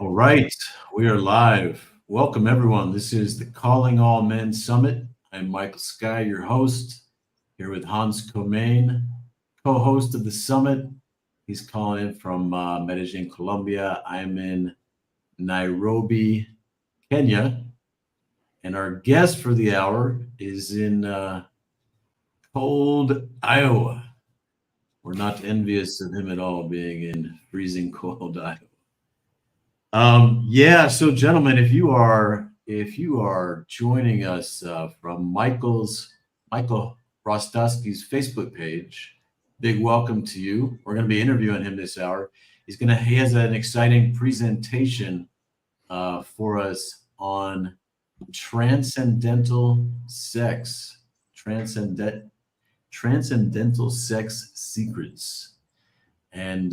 All right, we are live. Welcome, everyone. This is the Calling All Men Summit. I'm Michael Sky, your host, here with Hans Komain, co host of the summit. He's calling in from Medellin, Colombia. I'm in Nairobi, Kenya. And our guest for the hour is in cold Iowa. We're not envious of him at all being in freezing cold Iowa. Yeah, so gentlemen, if you are joining us from Michael Hrostoski's Facebook page, big welcome to you. We're going to be interviewing him this hour. He has an exciting presentation for us on transcendental sex, transcendental sex secrets, and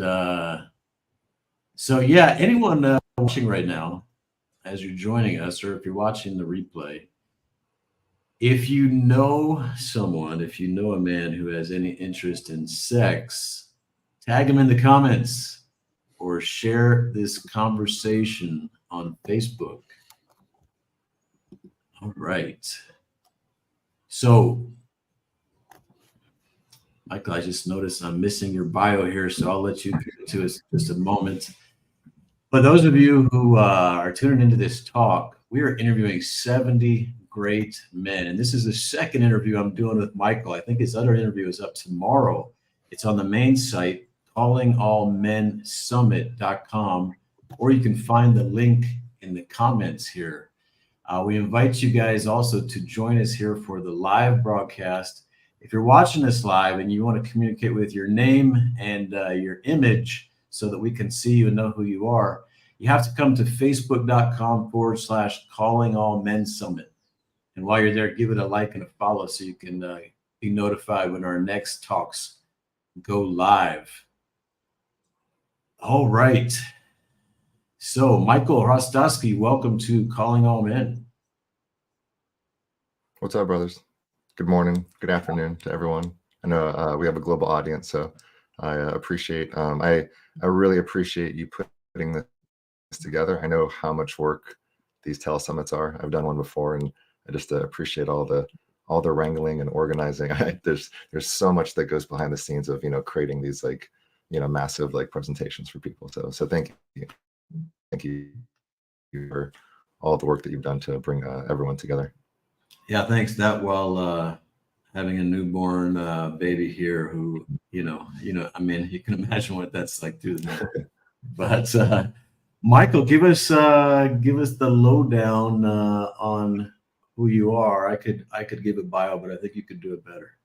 so yeah, anyone watching right now, as you're joining us, or if you're watching the replay, if you know someone, if you know a man who has any interest in sex, tag him in the comments or share this conversation on Facebook. All right. So, Michael, I just noticed I'm missing your bio here, so I'll let you give it to us in just a moment. For those of you who are tuning into this talk, we are interviewing 70 great men. And this is the second interview I'm doing with Michael. I think his other interview is up tomorrow. It's on the main site, callingallmensummit.com, or you can find the link in the comments here. We invite you guys also to join us here for the live broadcast. If you're watching this live and you want to communicate with your name and your image, so that we can see you and know who you are, you have to come to facebook.com/calling all men summit. And while you're there, give it a like and a follow so you can be notified when our next talks go live. All right. So, Michael Hrostoski, welcome to Calling All Men. What's up, brothers? Good morning, good afternoon to everyone. I know we have a global audience, so I appreciate I really appreciate you putting this together. I know how much work these telesummits are. I've done one before, and I just appreciate all the wrangling and organizing. There's so much that goes behind the scenes of creating these massive presentations for people. So thank you for all the work that you've done to bring everyone together. Yeah, thanks. That while having a newborn baby here, who I mean, you can imagine what that's like through the night. But Michael, give us the lowdown on who you are. I could give a bio, but I think you could do it better.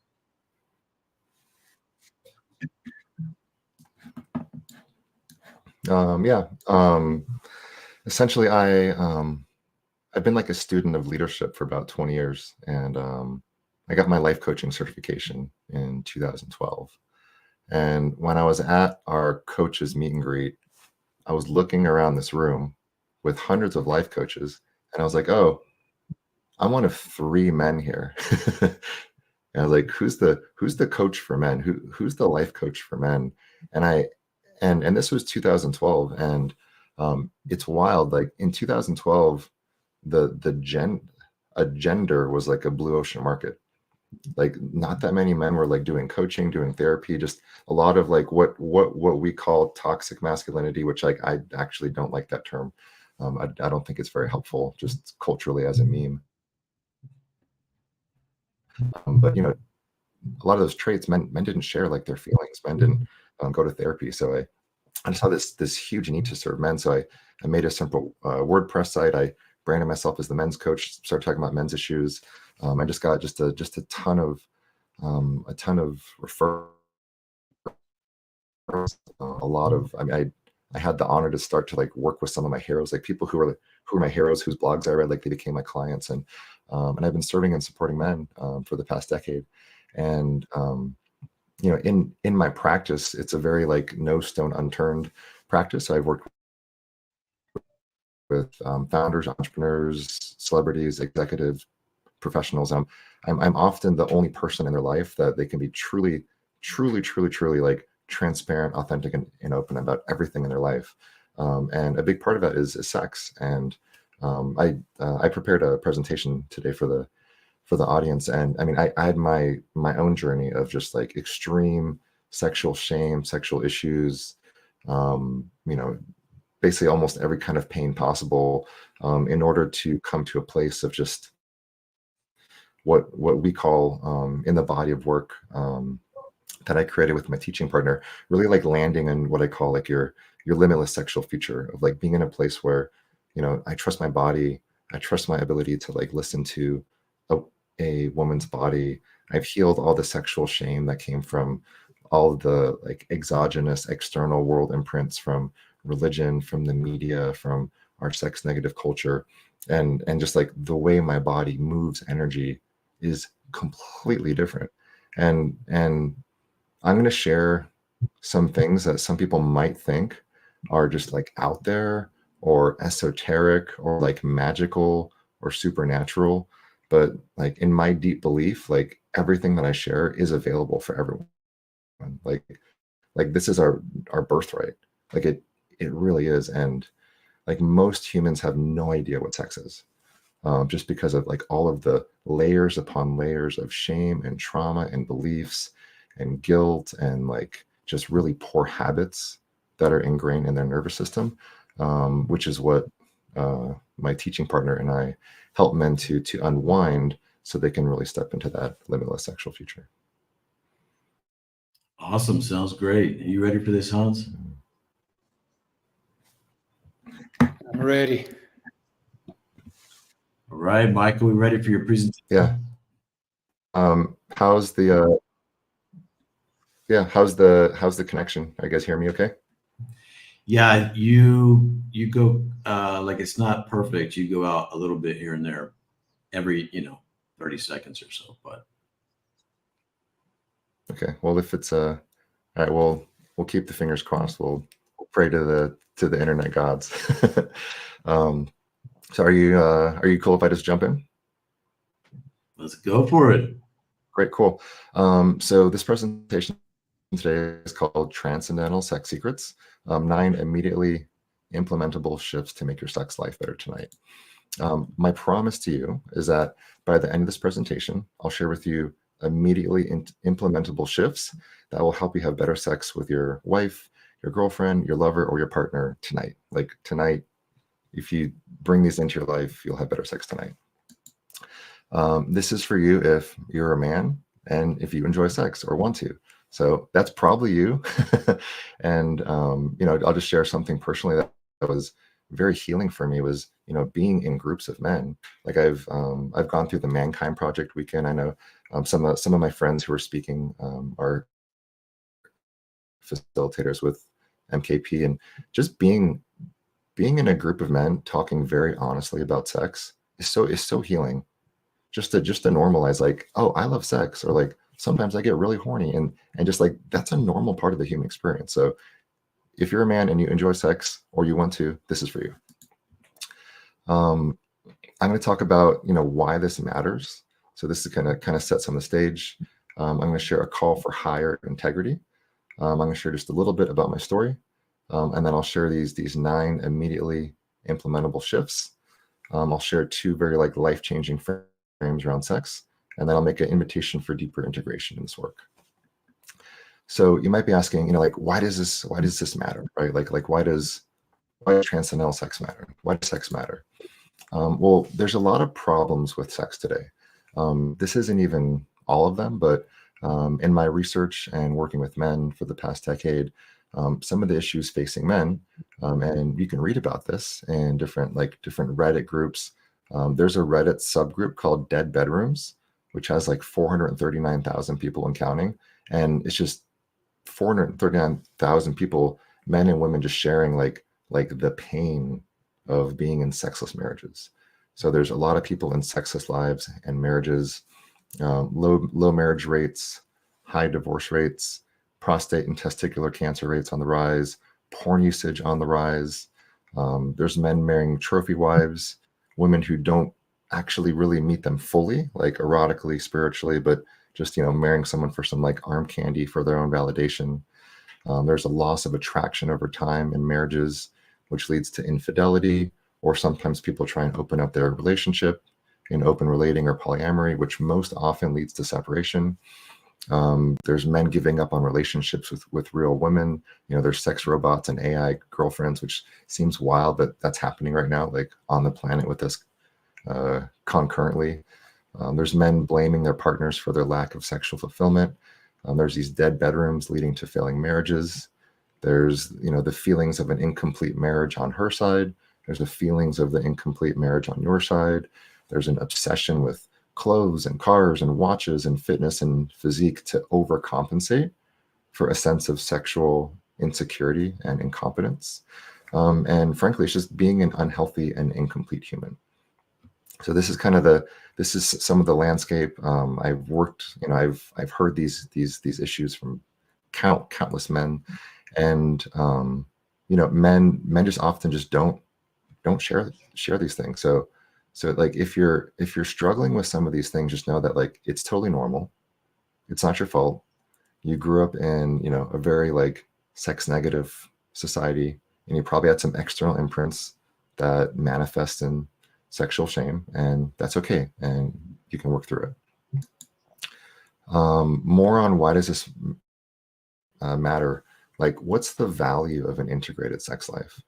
Essentially, I've been like a student of leadership for about 20 years, and I got my life coaching certification in 2012. And when I was at our coaches meet and greet, I was looking around this room with hundreds of life coaches, and I was like, oh, I'm one of 3 men here. And I was like, who's the coach for men? Who's the life coach for men? And this was 2012, and it's wild. Like in 2012, a gender was like a blue ocean market. Like not that many men were like doing coaching, doing therapy, just a lot of like what we call toxic masculinity, which I actually don't like that term. I don't think it's very helpful just culturally as a meme. But a lot of those traits, men didn't share like their feelings. Men didn't go to therapy. So I just saw this huge need to serve men. So I made a simple WordPress site. I branded myself as the men's coach, started talking about men's issues. I just got just a ton of referrals. A lot of, I had the honor to start to like work with some of my heroes, like people who were my heroes, whose blogs I read, like they became my clients, and I've been serving and supporting men for the past decade. And in my practice, it's a very like no stone unturned practice. I've worked with founders, entrepreneurs, celebrities, executives, professionals. I'm often the only person in their life that they can be truly like transparent, authentic, and open about everything in their life. And a big part of that is sex. And I prepared a presentation today for the audience, and I mean, I had my own journey of just like extreme sexual shame, sexual issues, basically almost every kind of pain possible, in order to come to a place of just what we call, in the body of work, that I created with my teaching partner, really like landing in what I call like your limitless sexual future of like being in a place where, I trust my body, I trust my ability to like listen to a woman's body. I've healed all the sexual shame that came from all of the like exogenous external world imprints from religion, from the media, from our sex negative culture, and just like the way my body moves energy is completely different. And I'm going to share some things that some people might think are just like out there or esoteric or like magical or supernatural. But like in my deep belief, like everything that I share is available for everyone. Like this is our birthright. Like it really is. And like most humans have no idea what sex is. Just because of like all of the layers upon layers of shame and trauma and beliefs and guilt and like just really poor habits that are ingrained in their nervous system, which is what my teaching partner and I help men to unwind so they can really step into that limitless sexual future. Awesome. Sounds great. Are you ready for this, Hans? I'm ready. All right, Michael, we ready for your presentation? Yeah. How's the how's the connection? Are you guys hear me okay? Yeah, you go like it's not perfect. You go out a little bit here and there every 30 seconds or so, but okay. Well, if it's all right, we'll keep the fingers crossed. We'll pray to the internet gods. So are you cool if I just jump in? let's go for it. Great, cool. So this presentation today is called Transcendental Sex Secrets, 9 immediately implementable shifts to make your sex life better tonight. My promise to you is that by the end of this presentation, I'll share with you immediately implementable shifts that will help you have better sex with your wife, your girlfriend, your lover, or your partner tonight. Like tonight, if you bring these into your life, you'll have better sex tonight. This is for you if you're a man and if you enjoy sex or want to. So that's probably you. And, I'll just share something personally that was very healing for me was, being in groups of men. Like I've gone through the Mankind Project weekend. I know some of my friends who are speaking are facilitators with MKP, and just being in a group of men talking very honestly about sex is so healing. Just to normalize like, oh, I love sex, or like sometimes I get really horny, and just like that's a normal part of the human experience. So if you're a man and you enjoy sex or you want to, this is for you. I'm going to talk about why this matters. So this is kind of sets on the stage. I'm going to share a call for higher integrity. I'm going to share just a little bit about my story, and then I'll share these 9 immediately implementable shifts. I'll share 2 very like life-changing frames around sex, and then I'll make an invitation for deeper integration in this work. So you might be asking, like, why does this matter, right? Like why does transcendental sex matter? Why does sex matter? Well, there's a lot of problems with sex today. This isn't even all of them, but in my research and working with men for the past decade, some of the issues facing men, and you can read about this in different Reddit groups. There's a Reddit subgroup called Dead Bedrooms, which has like 439,000 people and counting. And it's just 439,000 people, men and women, just sharing like the pain of being in sexless marriages. So there's a lot of people in sexless lives and marriages, low marriage rates, high divorce rates, prostate and testicular cancer rates on the rise, porn usage on the rise. There's men marrying trophy wives, women who don't actually really meet them fully, like erotically, spiritually, but just, marrying someone for some like arm candy for their own validation. There's a loss of attraction over time in marriages. which leads to infidelity, or sometimes people try and open up their relationship in open relating or polyamory, which most often leads to separation. There's men giving up on relationships with real women. There's sex robots and AI girlfriends, which seems wild, but that's happening right now, like on the planet with us concurrently. There's men blaming their partners for their lack of sexual fulfillment. There's these dead bedrooms leading to failing marriages. There's, the feelings of an incomplete marriage on her side. There's the feelings of the incomplete marriage on your side. There's an obsession with clothes and cars and watches and fitness and physique to overcompensate for a sense of sexual insecurity and incompetence. And frankly, it's just being an unhealthy and incomplete human. So this is this is some of the landscape. I've worked, I've heard these issues from countless men, and men just often just don't share these things. So like if you're struggling with some of these things, just know that like it's totally normal. It's not your fault. You grew up in a very like sex negative society, and you probably had some external imprints that manifest in sexual shame, and that's okay, and you can work through it. More on why does this matter? Like, what's the value of an integrated sex life?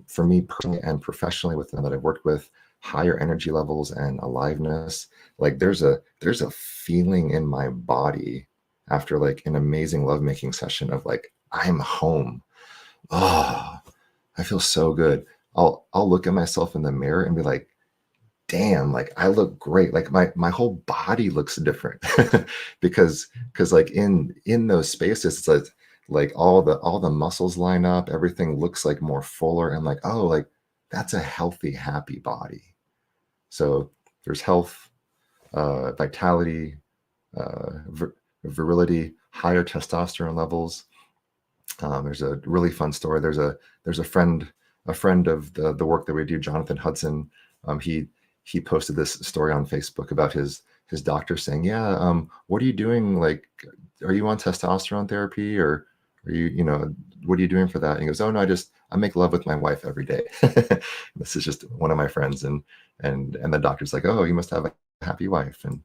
For me personally and professionally, with them that I've worked with, higher energy levels and aliveness. Like there's a feeling in my body after like an amazing lovemaking session of like, I'm home. Oh, I feel so good. I'll look at myself in the mirror and be like, damn, like I look great. Like my whole body looks different because like in those spaces, it's like all the muscles line up, everything looks like more fuller, and like, oh, like that's a healthy, happy body. So there's health, vitality, virility, higher testosterone levels. There's a really fun story. There's a friend of the work that we do, Jonathan Hudson. He posted this story on Facebook about his doctor saying, yeah, what are you doing? Like, are you on testosterone therapy, or are you, what are you doing for that? And he goes, oh no, I make love with my wife every day. This is just one of my friends. And the doctor's like, oh, you must have a happy wife. And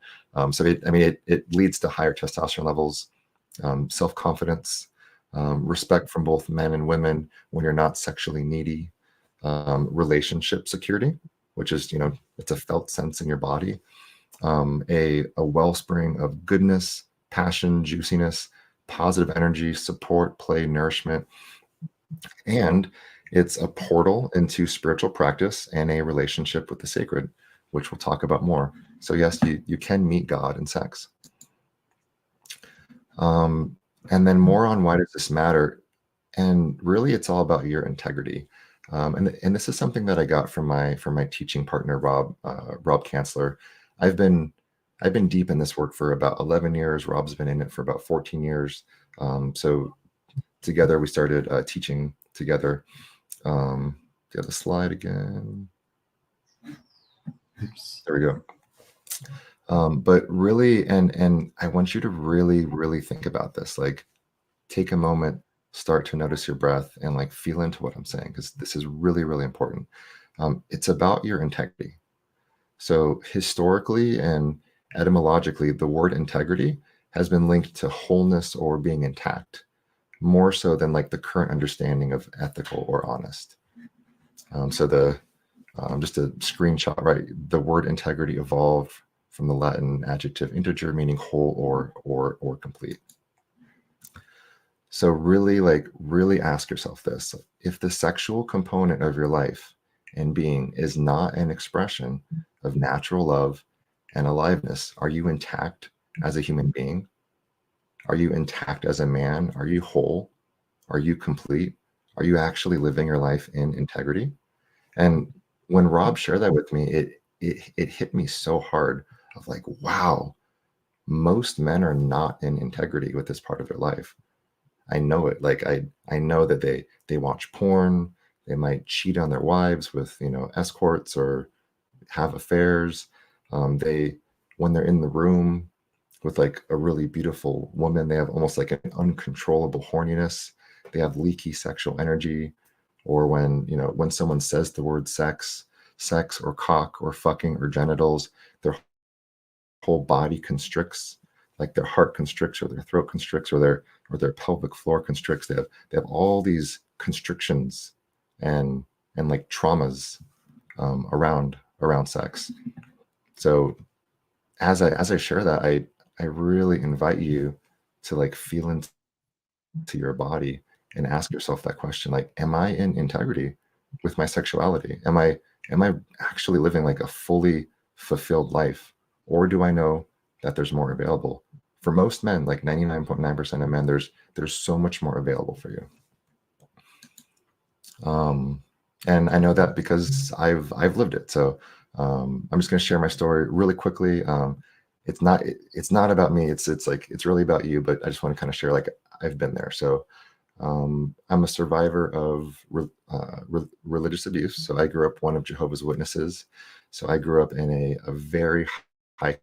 so it leads to higher testosterone levels, self-confidence, respect from both men and women when you're not sexually needy, relationship security, which is, it's a felt sense in your body, a wellspring of goodness, passion, juiciness, positive energy, support, play, nourishment. And it's a portal into spiritual practice and a relationship with the sacred, which we'll talk about more. So yes, you can meet God in sex. And then more on why does this matter? And really, it's all about your integrity. And this is something that I got from my teaching partner, Rob Kanzler. I've been deep in this work for about 11 years. Rob's been in it for about 14 years. So together we started teaching together. Get the slide again. Oops. There we go. But really, and I want you to really think about this. Like, take a moment, start to notice your breath, and like feel into what I'm saying, because this is really important. It's about your integrity. So historically and etymologically, the word integrity has been linked to wholeness or being intact, more so than like the current understanding of ethical or honest. So just a screenshot, right? The word integrity evolved from the Latin adjective integer, meaning whole or complete. So really ask yourself this: if the sexual component of your life and being is not an expression of natural love and aliveness, are you intact as a human being? Are you intact as a man? Are you whole? Are you complete? Are you actually living your life in integrity? And when Rob shared that with me, it hit me so hard of like, wow, most men are not in integrity with this part of their life. I know it. Like I know that they watch porn, they might cheat on their wives with, escorts or have affairs. When they're in the room with like a really beautiful woman, they have almost like an uncontrollable horniness. They have leaky sexual energy. or when someone says the word sex or cock or fucking or genitals, their whole body constricts, like their heart constricts or their throat constricts or their pelvic floor constricts. They have all these constrictions and like traumas around sex. So as I share that, I really invite you to like feel into your body and ask yourself that question, like, am I in integrity with my sexuality? Am I actually living like a fully fulfilled life? Or do I know that there's more available? For most men, like 99.9% of men, there's so much more available for you. And I know that because I've lived it. So I'm just going to share my story really quickly. It's not about me. It's really about you. But I just want to kind of share, like, I've been there. So I'm a survivor of religious abuse. So I grew up one of Jehovah's Witnesses. So I grew up in a very high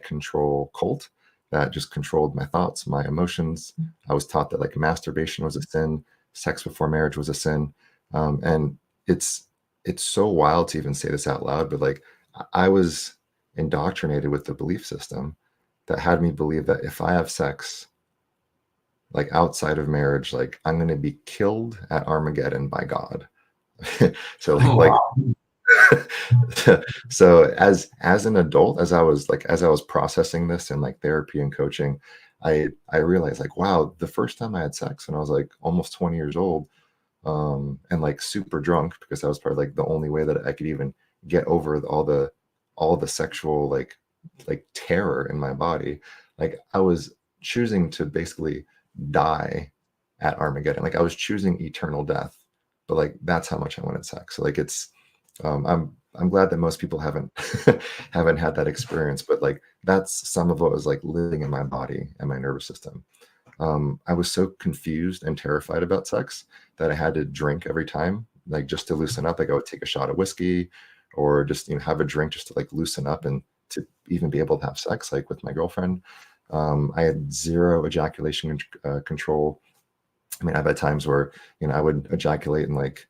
control cult that just controlled my thoughts, my emotions. I was taught that like masturbation was a sin, sex before marriage was a sin, and it's so wild to even say this out loud, but like I was indoctrinated with the belief system that had me believe that if I have sex like outside of marriage, like I'm going to be killed at Armageddon by God. So so as an adult, as I was processing this in like therapy and coaching, I realized, like, wow, the first time I had sex when I was like almost 20 years old, and like super drunk, because that was probably like the only way that I could even get over all the sexual like terror in my body. Like I was choosing to basically die at Armageddon. Like I was choosing eternal death, but like that's how much I wanted sex. So like it's I'm glad that most people haven't haven't had that experience, but like that's some of what was like living in my body and my nervous system. I was so confused and terrified about sex that I had to drink every time, like just to loosen up. Like I would take a shot of whiskey or just have a drink just to like loosen up and to even be able to have sex, like with my girlfriend. I had zero ejaculation control. I mean, I've had times where I would ejaculate in like,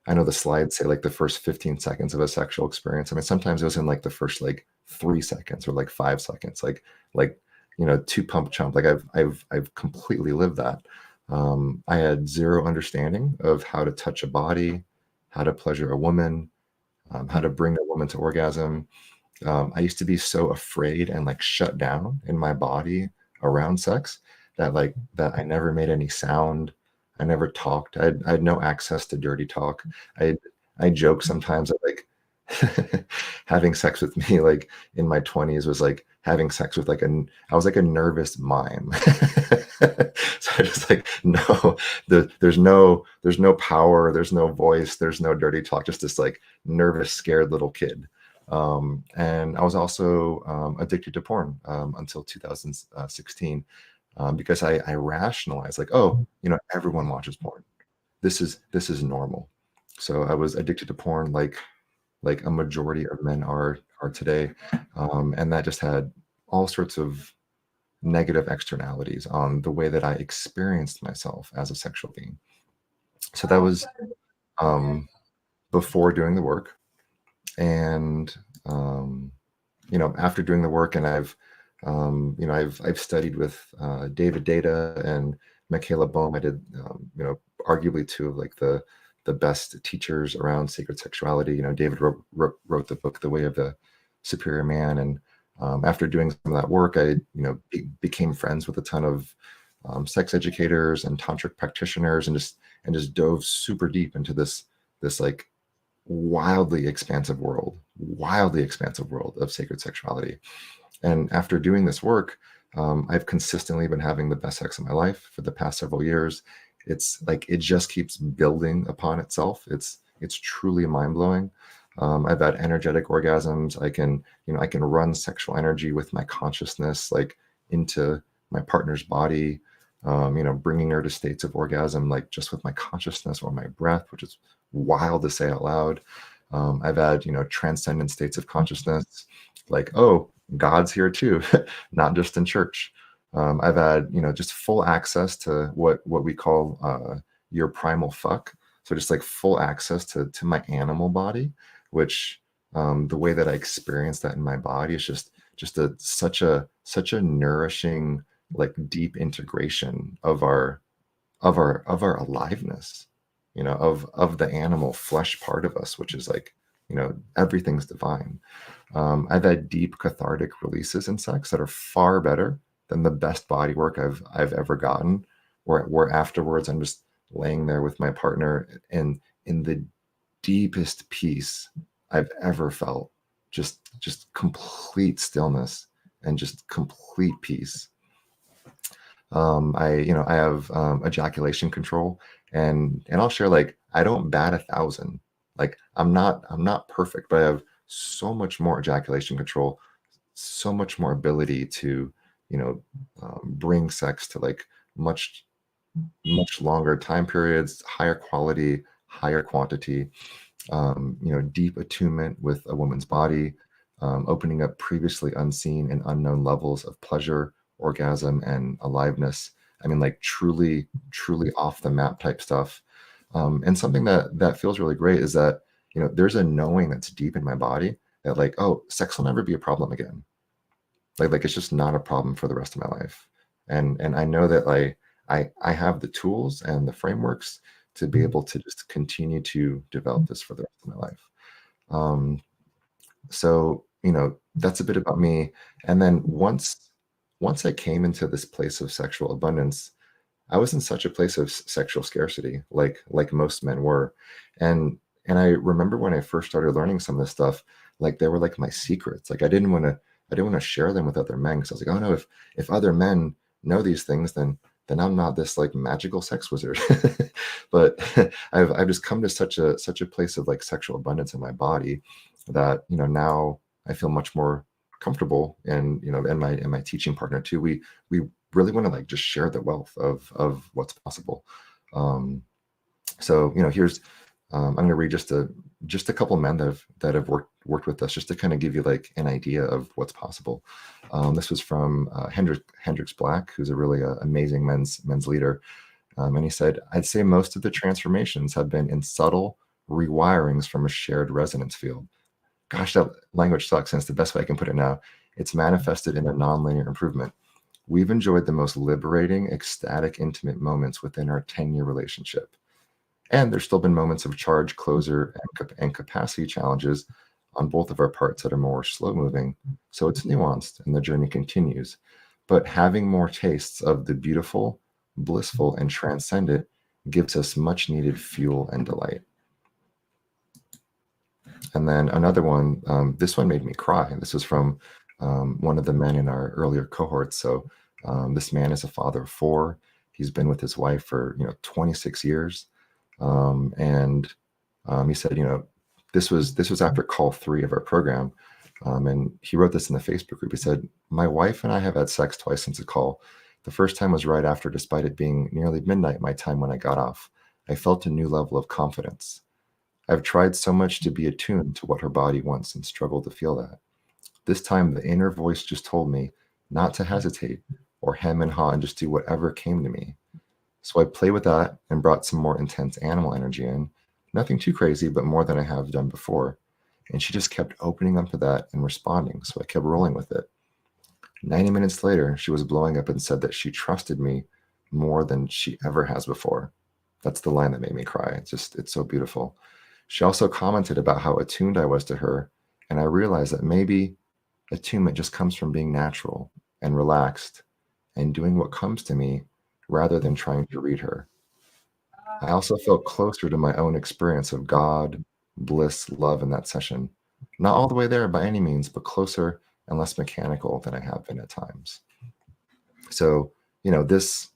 I know the slides say like the first 15 seconds of a sexual experience. I mean, sometimes it was in like the first like 3 seconds or like 5 seconds, like 2 pump chump. Like I've completely lived that. I had zero understanding of how to touch a body, how to pleasure a woman, how to bring a woman to orgasm. I used to be so afraid and like shut down in my body around sex that I never made any sound. I never talked. I had no access to dirty talk. I joke sometimes that like having sex with me like in my 20s was like having sex with like I was like a nervous mime. So I just like, no, there's no power, there's no voice, there's no dirty talk, just this like nervous, scared little kid. And I was also addicted to porn until 2016, because I rationalized like, oh, everyone watches porn. This is normal. So I was addicted to porn like a majority of men are today, and that just had all sorts of negative externalities on the way that I experienced myself as a sexual being. So that was before doing the work. And after doing the work, and I've studied with David Data and Michaela Boehm. I did arguably 2 of like the best teachers around sacred sexuality. David wrote the book The Way of the Superior Man, and after doing some of that work, I became friends with a ton of sex educators and tantric practitioners, and just dove super deep into this like wildly expansive world of sacred sexuality. And after doing this work, I've consistently been having the best sex of my life for the past several years. It's like it just keeps building upon itself. It's truly mind-blowing. I've had energetic orgasms. I can run sexual energy with my consciousness like into my partner's body, bringing her to states of orgasm like just with my consciousness or my breath, which is wild to say out loud. I've had transcendent states of consciousness, like, oh, God's here too, not just in church. I've had just full access to what we call your primal fuck, So just like full access to my animal body, which the way that I experience that in my body is just such a nourishing, like deep integration of our aliveness, of the animal flesh part of us, which is like, everything's divine. I've had deep cathartic releases in sex that are far better than the best body work I've ever gotten, where afterwards I'm just laying there with my partner and in the deepest peace I've ever felt, just complete stillness and just complete peace. I have ejaculation control, and I'll share, like, I don't bat 1,000. Like, I'm not perfect, but I have so much more ejaculation control, so much more ability to, bring sex to like much longer time periods, higher quality, higher quantity, deep attunement with a woman's body, opening up previously unseen and unknown levels of pleasure, orgasm, and aliveness. I mean, like truly off the map type stuff. And something that feels really great is that, there's a knowing that's deep in my body that, like, oh, sex will never be a problem again. Like it's just not a problem for the rest of my life. And I know that, like, I have the tools and the frameworks to be able to just continue to develop this for the rest of my life. So, that's a bit about me. And then once I came into this place of sexual abundance, I was in such a place of sexual scarcity, like most men were. And I remember when I first started learning some of this stuff, like they were like my secrets. Like I didn't want to share them with other men, because I was like, oh no, if other men know these things, then I'm not this like magical sex wizard. But I've just come to such a place of like sexual abundance in my body that, now I feel much more comfortable. And, and my teaching partner too, we really want to like just share the wealth of what's possible. So, here's I'm going to read just a couple of men that have worked with us, just to kind of give you like an idea of what's possible. This was from Hendrix Black, who's a really amazing men's leader. And he said, I'd say most of the transformations have been in subtle rewirings from a shared resonance field. Gosh, that language sucks, and it's the best way I can put it now. It's manifested in a nonlinear improvement. We've enjoyed the most liberating, ecstatic, intimate moments within our 10-year relationship. And there's still been moments of charge, closure, and capacity challenges on both of our parts that are more slow moving. So it's nuanced and the journey continues. But having more tastes of the beautiful, blissful, and transcendent gives us much needed fuel and delight. And then another one, this one made me cry. This was from one of the men in our earlier cohorts. So this man is a father of 4. He's been with his wife for 26 years. And he said, this was after call 3 of our program. And he wrote this in the Facebook group. He said, my wife and I have had sex twice since the call. The first time was right after, despite it being nearly midnight my time when I got off. I felt a new level of confidence. I've tried so much to be attuned to what her body wants and struggled to feel that. This time, the inner voice just told me not to hesitate or hem and haw and just do whatever came to me. So I played with that and brought some more intense animal energy in. Nothing too crazy, but more than I have done before. And she just kept opening up to that and responding. So I kept rolling with it. 90 minutes later, she was blowing up and said that she trusted me more than she ever has before. That's the line that made me cry. It's so beautiful. She also commented about how attuned I was to her. And I realized that maybe attunement just comes from being natural and relaxed and doing what comes to me rather than trying to read her. I also felt closer to my own experience of God, bliss, love in that session. Not all the way there by any means, but closer and less mechanical than I have been at times. So, this,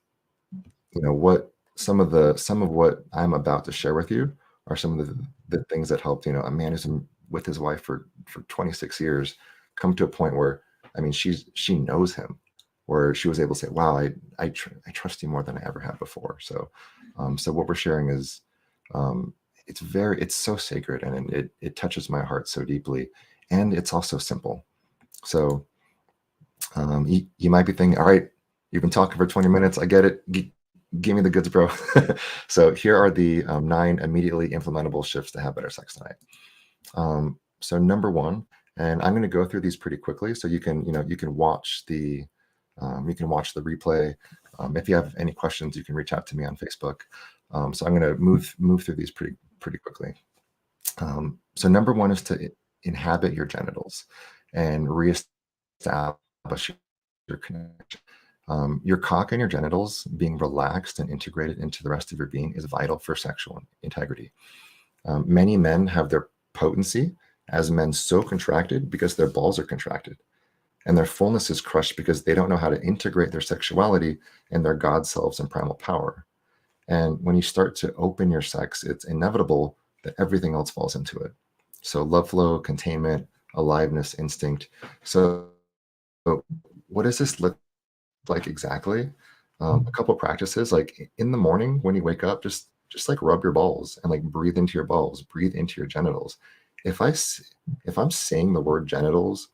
what some of what I'm about to share with you are some of the things that helped, a man who's been with his wife for 26 years come to a point where, I mean, she knows him, where she was able to say, wow, I trust you more than I ever have before. So, so what we're sharing is, it's so sacred, and it touches my heart so deeply, and it's also simple. So, you might be thinking, all right, you've been talking for 20 minutes. I get it. give me the goods, bro. So here are the 9 immediately implementable shifts to have better sex tonight. So number 1, and I'm going to go through these pretty quickly, so you can watch the replay. If you have any questions, you can reach out to me on Facebook. So I'm going to move through these pretty quickly. So number 1 is to inhabit your genitals and reestablish your connection. Your cock and your genitals being relaxed and integrated into the rest of your being is vital for sexual integrity. Many men have their potency as men so contracted because their balls are contracted, and their fullness is crushed because they don't know how to integrate their sexuality and their God selves and primal power. And when you start to open your sex, it's inevitable that everything else falls into it. So love flow, containment, aliveness, instinct. So what does this look like exactly? A couple of practices, like in the morning when you wake up, just like rub your balls and like breathe into your balls, breathe into your genitals. If I'm saying the word genitals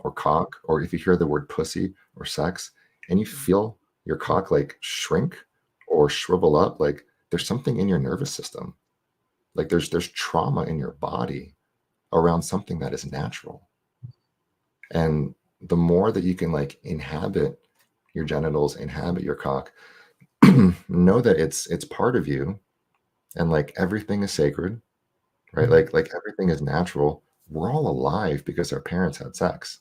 or cock, or if you hear the word pussy or sex and you feel your cock like shrink or shrivel up, like there's something in your nervous system. Like there's trauma in your body around something that is natural. And the more that you can like inhabit your genitals, inhabit your cock, know that it's part of you, and like everything is sacred, right? Like everything is natural. We're all alive because our parents had sex.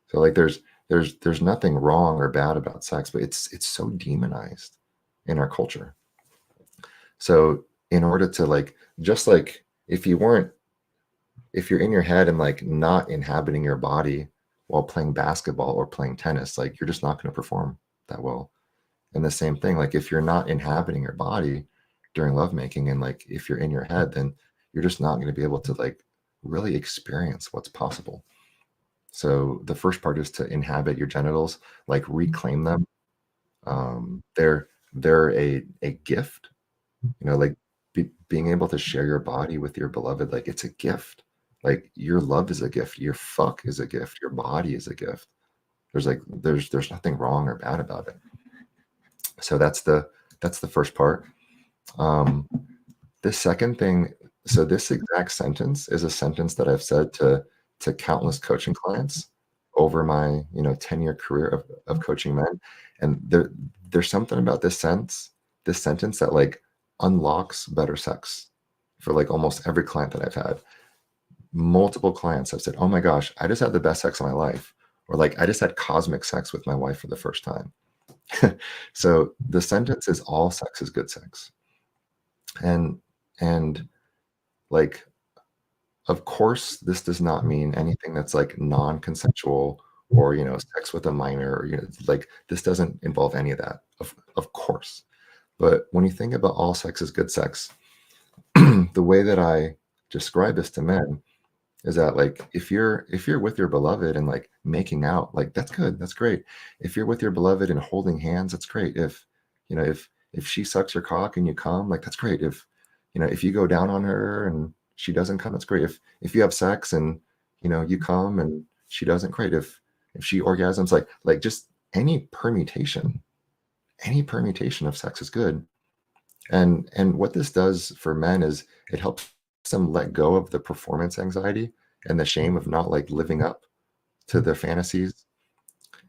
So like there's nothing wrong or bad about sex, but it's so demonized in our culture. So in order to like, just like if you're in your head and like not inhabiting your body while playing basketball or playing tennis, like you're just not going to perform that well. And the same thing, like if you're not inhabiting your body during lovemaking, and like if you're in your head, then you're just not going to be able to like really experience what's possible. So the first part is to inhabit your genitals, like reclaim them. They're a gift, like being able to share your body with your beloved, like it's a gift. Like your love is a gift, your fuck is a gift, your body is a gift. There's nothing wrong or bad about it. So that's the first part. The second thing, so this exact sentence is a sentence that I've said to countless coaching clients over my 10-year career of coaching men, and there's something about this sentence that like unlocks better sex for like almost every client that I've had. Multiple clients have said, "Oh my gosh, I just had the best sex of my life," or like, "I just had cosmic sex with my wife for the first time." So the sentence is, all sex is good sex. And like, of course, this does not mean anything that's like non-consensual or sex with a minor, or like this doesn't involve any of that, of course. But when you think about all sex is good sex, the way that I describe this to men is that like if you're with your beloved and like making out, like that's good, that's great. If you're with your beloved and holding hands, that's great. If if she sucks your cock and you come, like that's great. If you go down on her and she doesn't come, that's great. If you have sex and you come and she doesn't, great. If she orgasms, like just any permutation of sex is good. And what this does for men is it helps them let go of the performance anxiety and the shame of not like living up to their fantasies.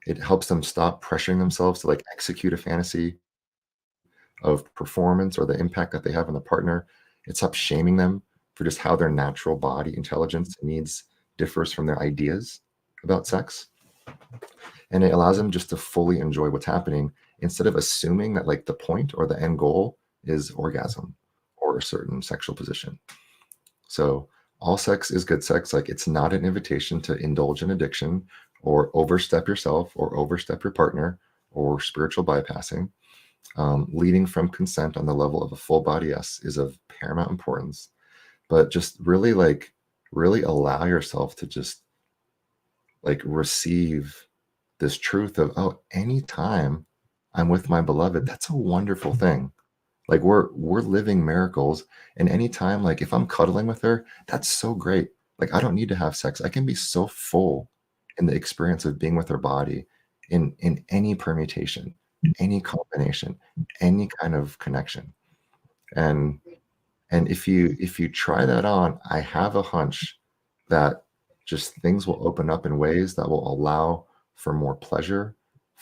It helps them stop pressuring themselves to like execute a fantasy of performance or the impact that they have on the partner. It stops shaming them for just how their natural body intelligence needs differs from their ideas about sex. And it allows them just to fully enjoy what's happening instead of assuming that like the point or the end goal is orgasm or a certain sexual position. So all sex is good sex. Like it's not an invitation to indulge in addiction or overstep yourself or overstep your partner or spiritual bypassing. Leading from consent on the level of a full body yes is of paramount importance. But just really allow yourself to just like receive this truth of, oh, anytime I'm with my beloved, that's a wonderful thing. Like we're living miracles. And anytime, like if I'm cuddling with her, that's so great. Like I don't need to have sex. I can be so full in the experience of being with her body in any permutation. any combination, any kind of connection. And if you try that on, I have a hunch that just things will open up in ways that will allow for more pleasure,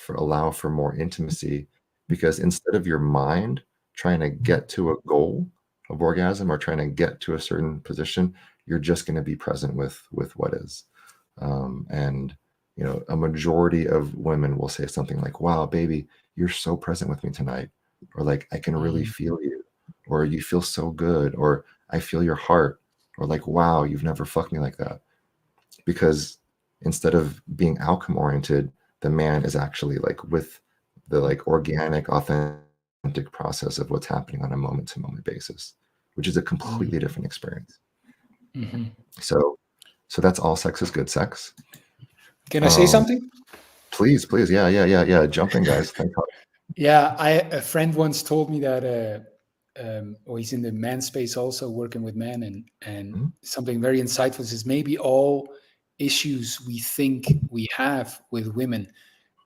allow for more intimacy, because instead of your mind trying to get to a goal of orgasm or trying to get to a certain position, you're just going to be present with what is. And a majority of women will say something like, "Wow, baby, you're so present with me tonight," or like, "I can really feel you," or "You feel so good," or "I feel your heart," or like, "Wow, you've never fucked me like that." Because instead of being outcome oriented, the man is actually like with the like organic, authentic process of what's happening on a moment to moment basis, which is a completely different experience. Mm-hmm. So that's all sex is good sex. Can I say something? Please. Yeah. Jump in, guys. Thank God. Yeah, a friend once told me that he's in the man space also working with men, and something very insightful is maybe all issues we think we have with women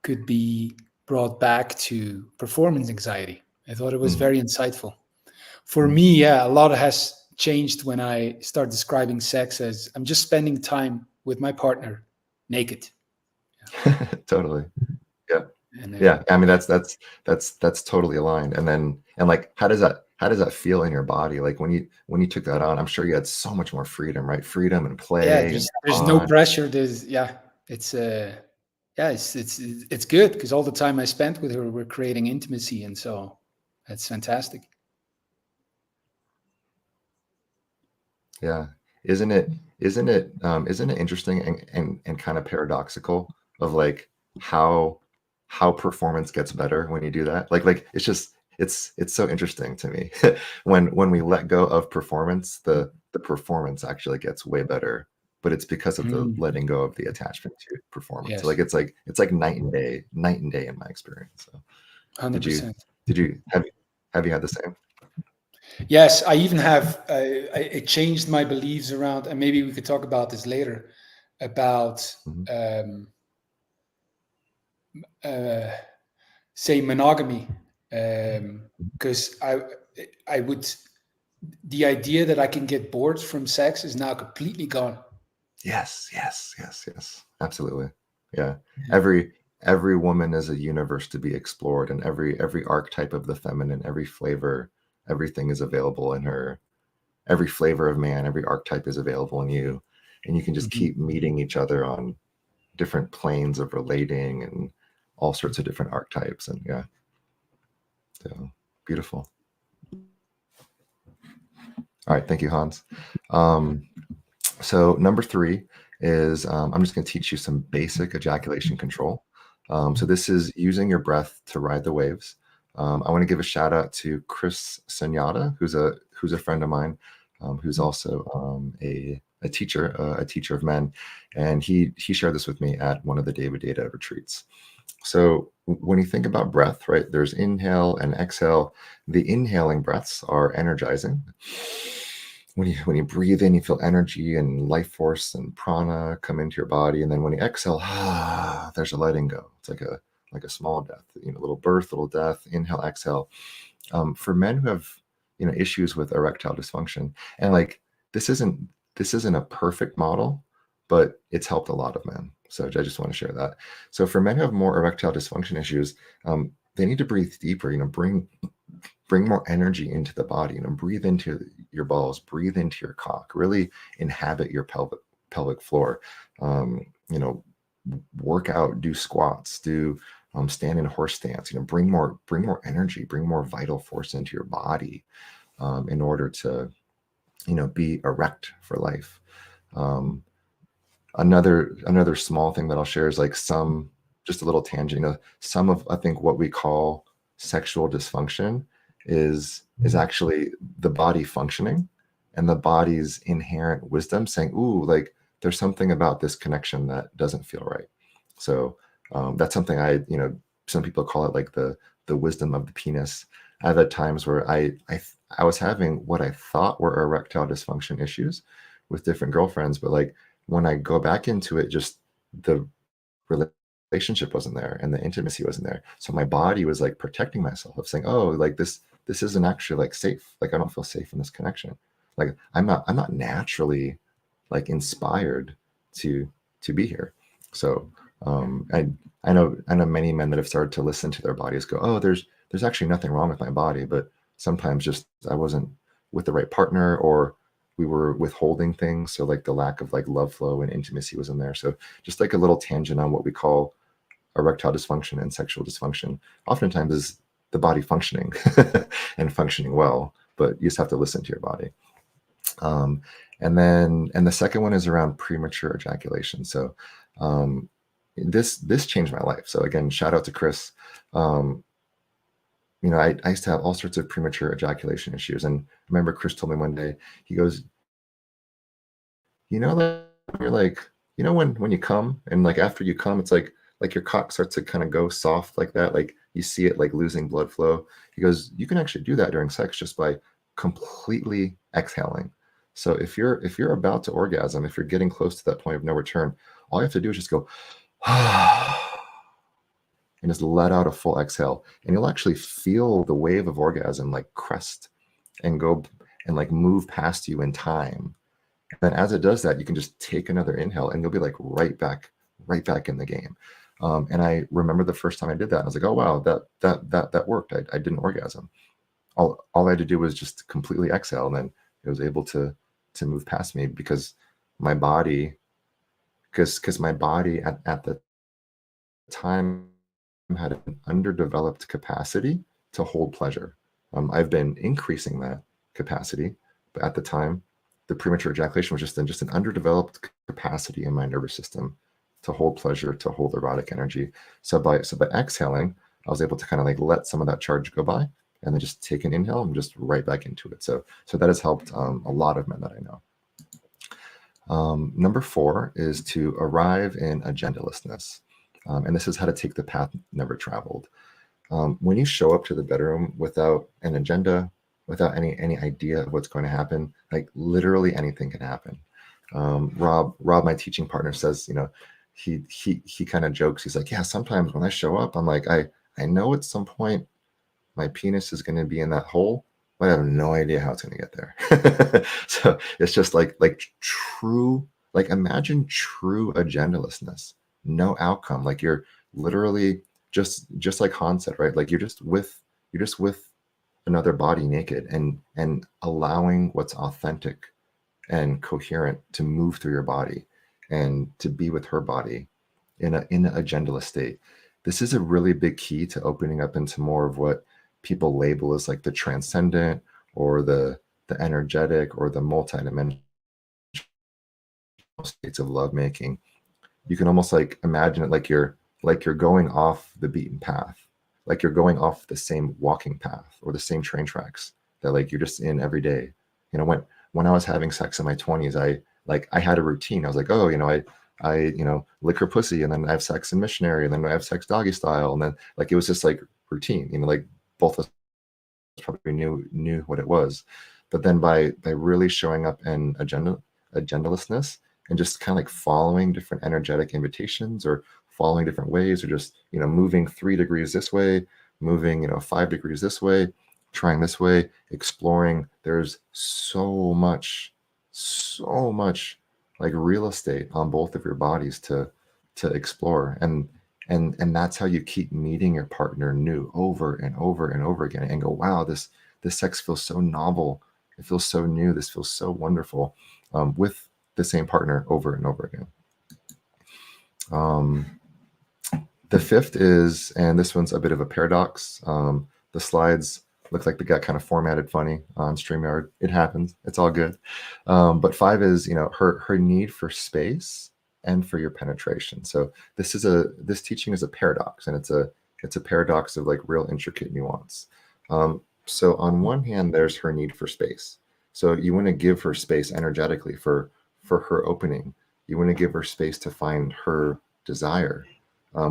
could be brought back to performance anxiety. I thought it was very insightful. For me, yeah, a lot has changed when I start describing sex as I'm just spending time with my partner naked. Totally. Yeah. And Yeah. I mean, that's totally aligned. And like, how does that feel in your body? Like when you took that on, I'm sure you had so much more freedom, right? Freedom and play. yeah, And there's no pressure. It's good because all the time I spent with her, we're creating intimacy, and so that's fantastic. Yeah. Isn't it interesting and kind of paradoxical of like how performance gets better when you do that? Like it's just it's so interesting to me. when we let go of performance, the performance actually gets way better, but it's because of the letting go of the attachment to performance. Yes. So like it's like night and day in my experience. So 100%. did you have you had the same? Yes, I even have. It changed my beliefs around, and maybe we could talk about this later about say monogamy, because I would the idea that I can get bored from sex is now completely gone. Yes. Absolutely. Yeah. Every woman is a universe to be explored, and every archetype of the feminine, every flavor, everything is available in her. Every flavor of man, every archetype is available in you, and you can just keep meeting each other on different planes of relating and all sorts of different archetypes. And yeah, so beautiful. All right, thank you, Hans. So number 3 is I'm just going to teach you some basic ejaculation control. So this is using your breath to ride the waves. I want to give a shout out to Chris Senyata, who's a friend of mine, who's also a teacher of men, and he shared this with me at one of the David Data retreats. So when you think about breath, right, there's inhale and exhale. The inhaling breaths are energizing. When you breathe in, you feel energy and life force and prana come into your body, and then when you exhale, there's a letting go. It's like a small death, little birth, little death. Inhale, exhale. For men who have issues with erectile dysfunction, and like this isn't a perfect model, but it's helped a lot of men. So I just want to share that. So for men who have more erectile dysfunction issues, they need to breathe deeper. Bring more energy into the body. Breathe into your balls. Breathe into your cock. Really inhabit your pelvic floor. Work out. Do squats. Do stand in horse stance. Bring more energy. Bring more vital force into your body in order to be erect for life. Another small thing that I'll share is like just a little tangent. Some of, I think, what we call sexual dysfunction is actually the body functioning and the body's inherent wisdom saying, ooh, like there's something about this connection that doesn't feel right. So that's something some people call it like the wisdom of the penis. I've had times where I was having what I thought were erectile dysfunction issues with different girlfriends, but like when I go back into it, just the relationship wasn't there and the intimacy wasn't there. So my body was like protecting myself of saying, oh, like this isn't actually like safe. Like I don't feel safe in this connection. Like I'm not naturally like inspired to be here. So I know many men that have started to listen to their bodies go, oh, there's actually nothing wrong with my body, but sometimes just I wasn't with the right partner, or we were withholding things. So like the lack of like love flow and intimacy was in there. So just like a little tangent on what we call erectile dysfunction and sexual dysfunction oftentimes is the body functioning and functioning well, but you just have to listen to your body. And the second one is around premature ejaculation. So this changed my life. So again, shout out to Chris. You know, I used to have all sorts of premature ejaculation issues. And I remember Chris told me one day, he goes, you know, like, you're like, you know, when you come and like after you come, it's like your cock starts to kind of go soft like that. Like you see it like losing blood flow. He goes, you can actually do that during sex just by completely exhaling. So if you're about to orgasm, if you're getting close to that point of no return, all you have to do is just go, and just let out a full exhale, and you'll actually feel the wave of orgasm like crest and go and like move past you in time. And then as it does that, you can just take another inhale and you'll be like right back in the game. And I remember the first time I did that, I was like, oh wow, that worked. I didn't orgasm. All I had to do was just completely exhale, and then it was able to move past me because my body, because my body at the time had an underdeveloped capacity to hold pleasure. I've been increasing that capacity, but at the time, the premature ejaculation was just an underdeveloped capacity in my nervous system to hold pleasure, to hold erotic energy. So by exhaling, I was able to kind of like let some of that charge go by, and then just take an inhale and just right back into it. So that has helped a lot of men that I know. Number 4 is to arrive in agendalessness. And this is how to take the path never traveled. When you show up to the bedroom without an agenda, without any idea of what's going to happen, like literally anything can happen. Rob, my teaching partner, says, you know, he kind of jokes. He's like, yeah, sometimes when I show up, I'm like, I know at some point my penis is going to be in that hole, but I have no idea how it's going to get there. So it's just like true, like imagine true agendalessness. No outcome. Like you're literally just like Han said, right? Like you're just with another body naked and allowing what's authentic and coherent to move through your body and to be with her body in an agendaless state. This is a really big key to opening up into more of what people label as like the transcendent or the energetic or the multidimensional states of lovemaking. You can almost like imagine it like you're going off the beaten path, like you're going off the same walking path or the same train tracks that like you're just in every day. You know, when I was having sex in my 20s, I had a routine. I was like, oh, you know, I you know, lick her pussy, and then I have sex in missionary, and then I have sex doggy style, and then like it was just like routine. You know, like both of us probably knew what it was. But then by really showing up in agendalessness and just kind of like following different energetic invitations or following different ways, or just, you know, moving 3 degrees this way, moving, you know, 5 degrees this way, trying this way, exploring. There's so much like real estate on both of your bodies to explore. And that's how you keep meeting your partner new over and over and over again, and go, wow, this sex feels so novel. It feels so new. This feels so wonderful, with the same partner over and over again. The 5th is, and this one's a bit of a paradox. The slides look like they got kind of formatted funny on StreamYard. It happens. It's all good. But 5 is, you know, her need for space and for your penetration. So this teaching is a paradox, and it's a paradox of like real intricate nuance. So on one hand, there's her need for space. So you want to give her space energetically for her opening. You want to give her space to find her desire,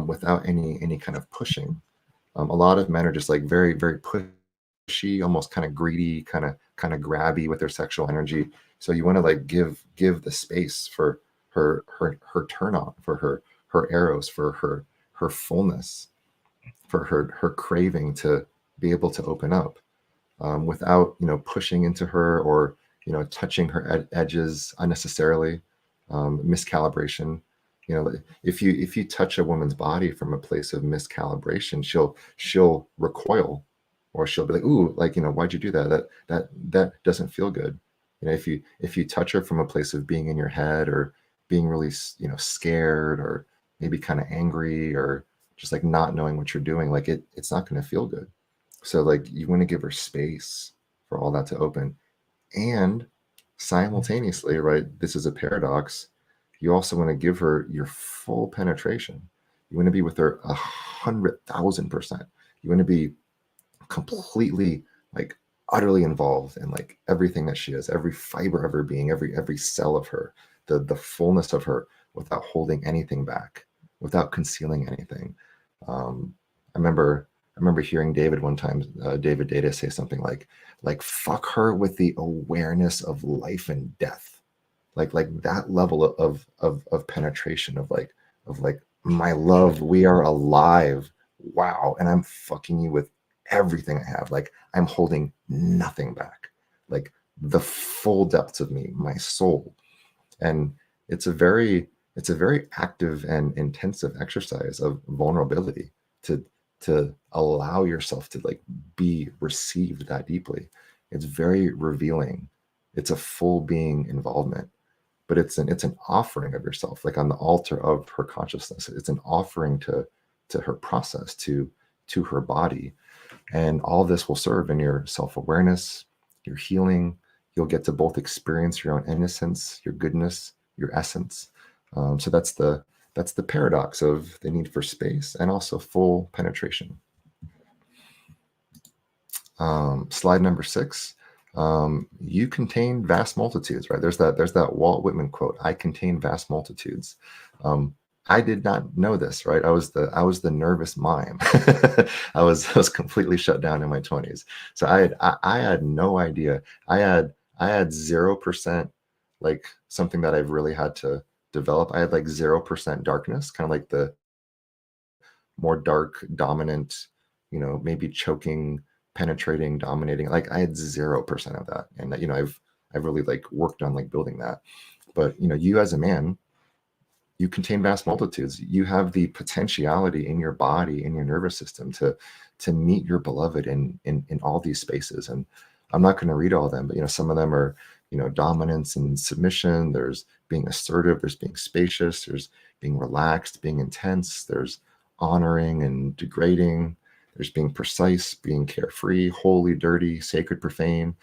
without any kind of pushing. A lot of men are just like very, very pushy, almost kind of greedy, kind of grabby with their sexual energy. So you want to like give the space for her turn on, for her arrows, for her her fullness, for her craving to be able to open up, without, pushing into her or, touching her edges unnecessarily, miscalibration. If you touch a woman's body from a place of miscalibration, she'll recoil, or she'll be like, ooh, like, why'd you do that? That doesn't feel good. If you touch her from a place of being in your head, or being really, scared, or maybe kind of angry, or just like not knowing what you're doing, like it's not going to feel good. So like, you want to give her space for all that to open. And simultaneously, right, this is a paradox, you also want to give her your full penetration. You want to be with her 100,000%. You want to be completely, like, utterly involved in like everything that she is, every fiber of her being, every cell of her, the fullness of her, without holding anything back, without concealing anything. I remember hearing David one time, David Data, say something like fuck her with the awareness of life and death, like that level of penetration, of like my love, we are alive, wow, and I'm fucking you with everything I have, like I'm holding nothing back, like the full depths of me, my soul. And it's a very active and intensive exercise of vulnerability to allow yourself to like be received that deeply. It's very revealing. It's a full being involvement, but it's an offering of yourself, like on the altar of her consciousness. It's an offering to her process, to her body. And all this will serve in your self-awareness, your healing. You'll get to both experience your own innocence, your goodness, your essence. So that's the paradox of the need for space and also full penetration. Slide number 6. You contain vast multitudes, right? There's that Walt Whitman quote, "I contain vast multitudes." I did not know this, right? I was the nervous mime. I was completely shut down in my 20s. So I had no idea. I had 0%, like something that I've really had to develop. I had like 0% darkness, kind of like the more dark, dominant, maybe choking, penetrating, dominating. Like I had 0% of that. And I've really like worked on like building that. But you as a man, you contain vast multitudes. You have the potentiality in your body, in your nervous system, to meet your beloved in all these spaces. And I'm not going to read all of them, but some of them are dominance and submission. There's being assertive. There's being spacious. There's being relaxed, being intense. There's honoring and degrading. There's being precise, being carefree, holy, dirty, sacred, profane.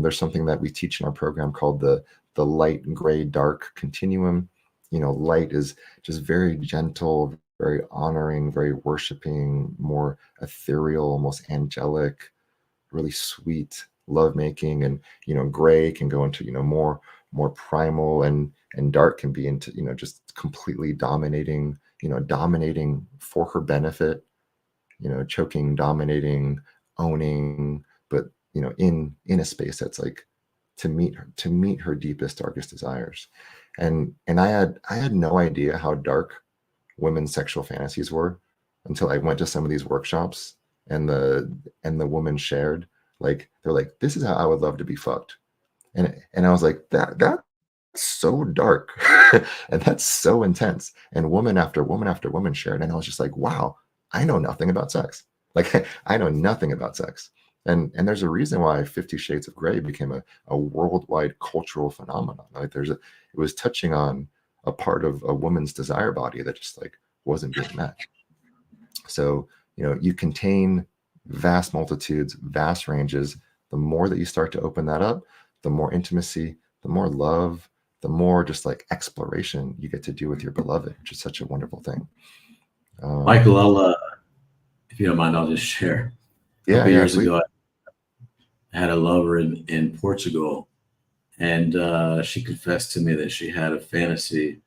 There's something that we teach in our program called the light, gray, dark continuum. Light is just very gentle, very honoring, very worshiping, more ethereal, almost angelic, really sweet, lovemaking. And gray can go into more primal, and dark can be into just completely dominating, dominating for her benefit, choking, dominating, owning, but in a space that's like to meet her deepest, darkest desires. And I had no idea how dark women's sexual fantasies were until I went to some of these workshops, and the woman shared, like, they're like, this is how I would love to be fucked. And I was like, that's so dark and that's so intense. And woman after woman after woman shared. And I was just like, wow, I know nothing about sex. Like I know nothing about sex. And there's a reason why 50 Shades of Grey became a worldwide cultural phenomenon. Like it was touching on a part of a woman's desire body that just like wasn't being met. So, you contain vast multitudes, vast ranges. The more that you start to open that up, the more intimacy, the more love, the more just like exploration you get to do with your beloved, which is such a wonderful thing. Michael, I'll, if you don't mind, I'll just share. A couple years ago, I had a lover in Portugal, and she confessed to me that she had a fantasy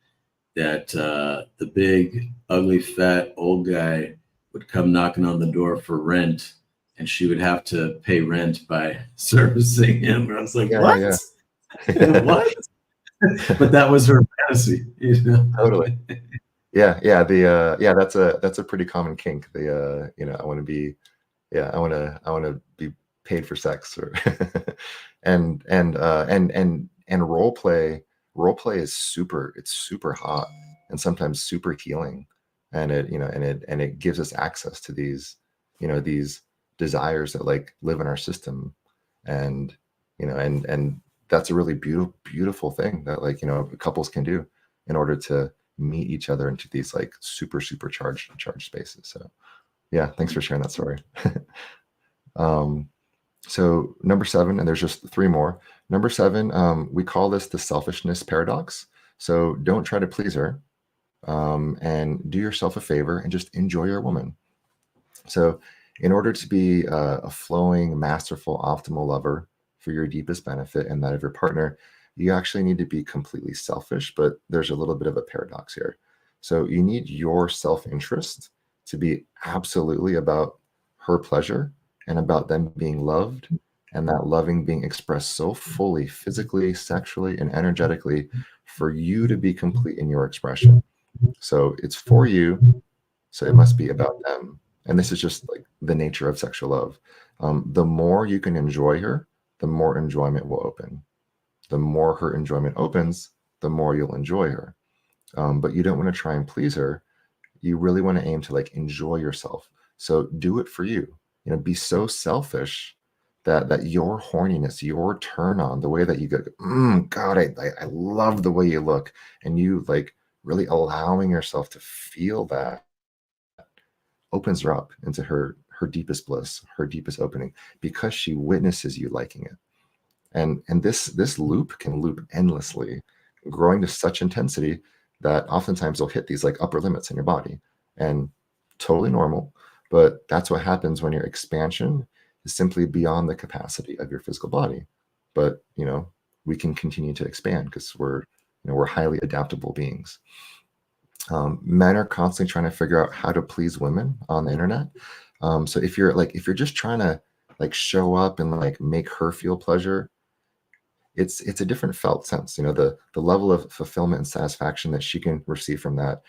that the big, ugly, fat, old guy would come knocking on the door for rent, and she would have to pay rent by servicing him. And I was like, what? Yeah. What? But that was her fantasy. Totally. Yeah, that's a pretty common kink. I want to be, I want to be paid for sex, or and role play is it's super hot and sometimes super healing, and it gives us access to these desires that like live in our system, and and that's a really beautiful thing that like couples can do in order to meet each other into these like super charged spaces. So yeah, thanks for sharing that story. So number 7, and there's just 3 more. Number 7, we call this the selfishness paradox. So don't try to please her, and do yourself a favor and just enjoy your woman. So in order to be a flowing, masterful, optimal lover for your deepest benefit and that of your partner, you actually need to be completely selfish, but there's a little bit of a paradox here. So you need your self-interest to be absolutely about her pleasure and about them being loved, and that loving being expressed so fully, physically, sexually, and energetically, for you to be complete in your expression. So it's for you, so it must be about them. And this is just like the nature of sexual love. The more you can enjoy her, the more enjoyment will open. The more her enjoyment opens, the more you'll enjoy her. But you don't want to try and please her. You really want to aim to like enjoy yourself. So do it for you. Be so selfish that your horniness, your turn on, the way that you go, God, I love the way you look, and you like really allowing yourself to feel that opens her up into her deepest bliss, her deepest opening, because she witnesses you liking it. And this loop can loop endlessly, growing to such intensity that oftentimes you'll hit these like upper limits in your body, and totally normal. But that's what happens when your expansion is simply beyond the capacity of your physical body. But we can continue to expand because we're highly adaptable beings. Men are constantly trying to figure out how to please women on the internet. So if you're just trying to like show up and like make her feel pleasure, it's a different felt sense. The level of fulfillment and satisfaction that she can receive from that,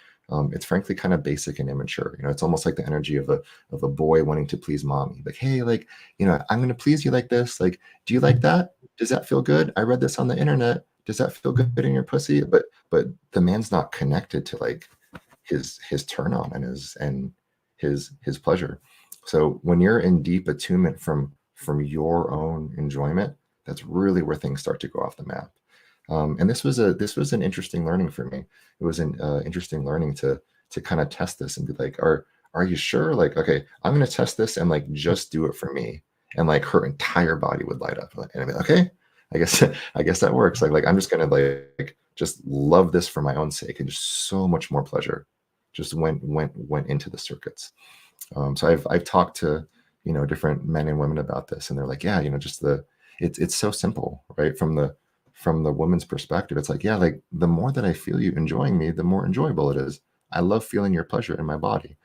it's frankly kind of basic and immature. It's almost like the energy of a boy wanting to please mommy. Like, hey, like, I'm going to please you like this. Like, do you like that? Does that feel good? I read this on the internet. Does that feel good in your pussy? But the man's not connected to like his turn on and his pleasure. So when you're in deep attunement from your own enjoyment, that's really where things start to go off the map. And this was an interesting learning for me. It was an interesting learning to kind of test this and be like, are you sure? Like, okay, I'm going to test this and like just do it for me. And like her entire body would light up. And I'd be like, okay, I guess that works. Like I'm just going to like just love this for my own sake, and just so much more pleasure just went into the circuits. So I've talked to different men and women about this, and they're like, yeah, just it's so simple, right? From the woman's perspective, it's like, yeah, like the more that I feel you enjoying me, the more enjoyable it is. I love feeling your pleasure in my body.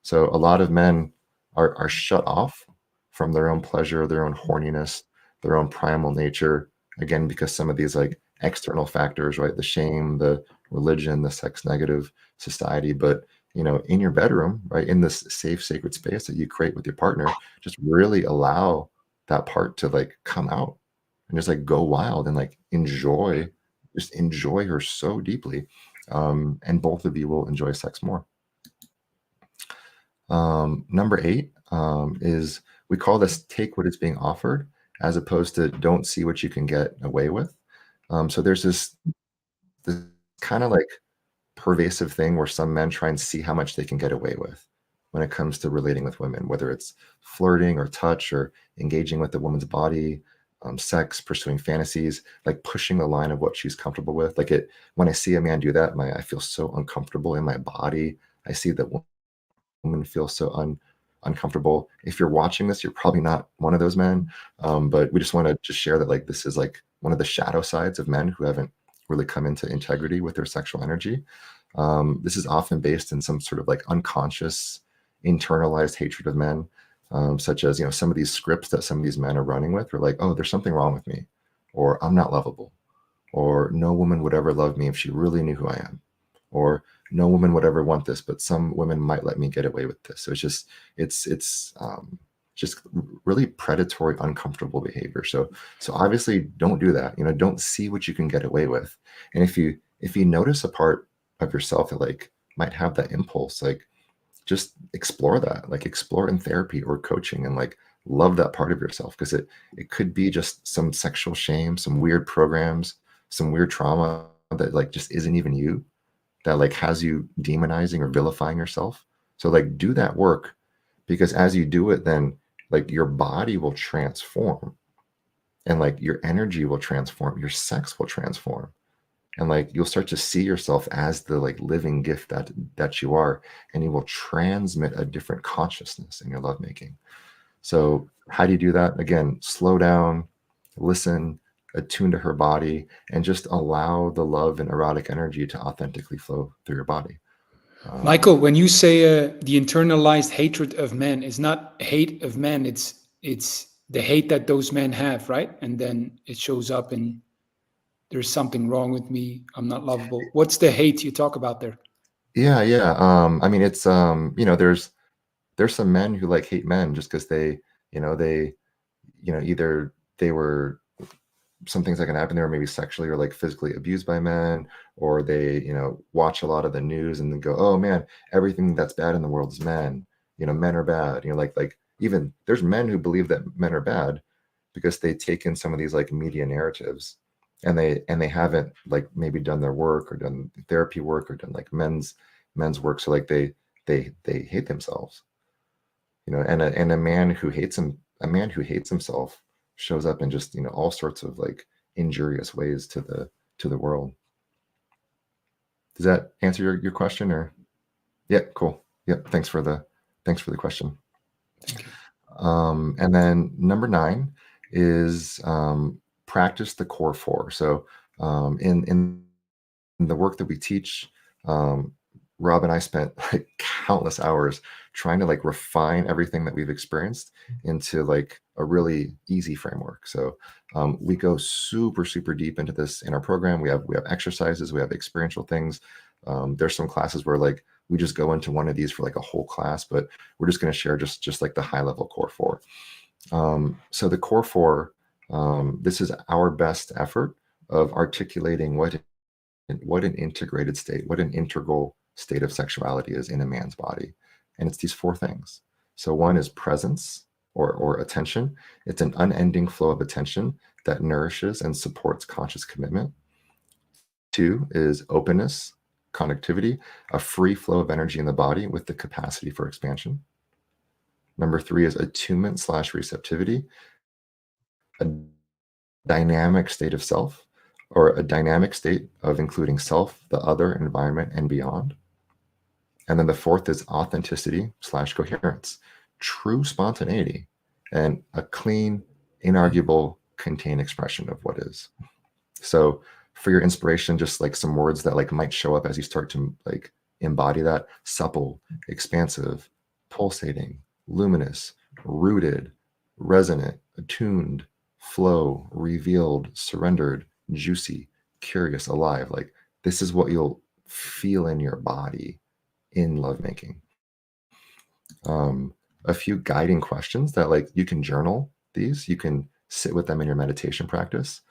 So a lot of men are shut off from their own pleasure, their own horniness, their own primal nature, again, because some of these like external factors, right? The shame, the religion, the sex negative society. But in your bedroom, right, in this safe, sacred space that you create with your partner, just really allow that part to like come out and just like go wild and like enjoy her so deeply. And both of you will enjoy sex more. Number 8 is, we call this take what is being offered, as opposed to don't see what you can get away with. So there's this kind of like pervasive thing where some men try and see how much they can get away with when it comes to relating with women, whether it's flirting or touch or engaging with the woman's body, sex, pursuing fantasies, like pushing the line of what she's comfortable with. Like when I see a man do that, I feel so uncomfortable in my body. I see that woman feel so uncomfortable. If you're watching this, you're probably not one of those men. But we just want to just share that like this is like one of the shadow sides of men who haven't really come into integrity with their sexual energy. This is often based in some sort of like unconscious, internalized hatred of men, such as some of these scripts that some of these men are running with are like, oh, there's something wrong with me, or I'm not lovable, or no woman would ever love me if she really knew who I am, or no woman would ever want this, but some women might let me get away with this. So it's just really predatory, uncomfortable behavior. So obviously don't do that. Don't see what you can get away with. And if you notice a part of yourself that like might have that impulse, like just explore that, like explore in therapy or coaching, and like love that part of yourself, because it could be just some sexual shame, some weird programs, some weird trauma that like just isn't even you, that like has you demonizing or vilifying yourself. So like do that work, because as you do it, then like your body will transform, and like your energy will transform, your sex will transform, and like you'll start to see yourself as the like living gift that you are, and you will transmit a different consciousness in your lovemaking. So how do you do that? Again, slow down, listen, attune to her body, and just allow the love and erotic energy to authentically flow through your body. Michael, when you say the internalized hatred of men, is not hate of men, it's the hate that those men have, right? And then it shows up in there's something wrong with me, I'm not lovable. What's the hate you talk about there? Yeah. I mean, it's there's some men who like hate men just because they either they were, some things that can happen, they were maybe sexually or like physically abused by men, or they watch a lot of the news and then go, oh man, everything that's bad in the world is men. Men are bad. Like even there's men who believe that men are bad because they take in some of these like media narratives, and they haven't like maybe done their work or done therapy work or done like men's work. So like they hate themselves. And a man who hates himself shows up in just all sorts of like injurious ways to the world. Does that answer your question? Or yeah, cool. Yep. Thanks for the question. Thank you. And then number 9 is practice the core 4. So in the work that we teach, Rob and I spent like countless hours trying to like refine everything that we've experienced into like a really easy framework. So we go super, super deep into this in our program. We have exercises, we have experiential things. There's some classes where like we just go into one of these for like a whole class, but we're just going to share just like the high level core 4. So the core 4, this is our best effort of articulating what an integrated state, what an integral state of sexuality is in a man's body. And it's these 4 things. So one is presence or attention. It's an unending flow of attention that nourishes and supports conscious commitment. 2 is openness, connectivity, a free flow of energy in the body with the capacity for expansion. Number 3 is attunement/receptivity, a dynamic state of self, or a dynamic state of including self, the other, environment, and beyond. And then the 4th is authenticity/coherence, true spontaneity, and a clean, inarguable, contained expression of what is. So for your inspiration, just like some words that like might show up as you start to like embody that: supple, expansive, pulsating, luminous, rooted, resonant, attuned, flow, revealed, surrendered, juicy, curious, alive. Like this is what you'll feel in your body in lovemaking. A few guiding questions that like you can journal these, you can sit with them in your meditation practice.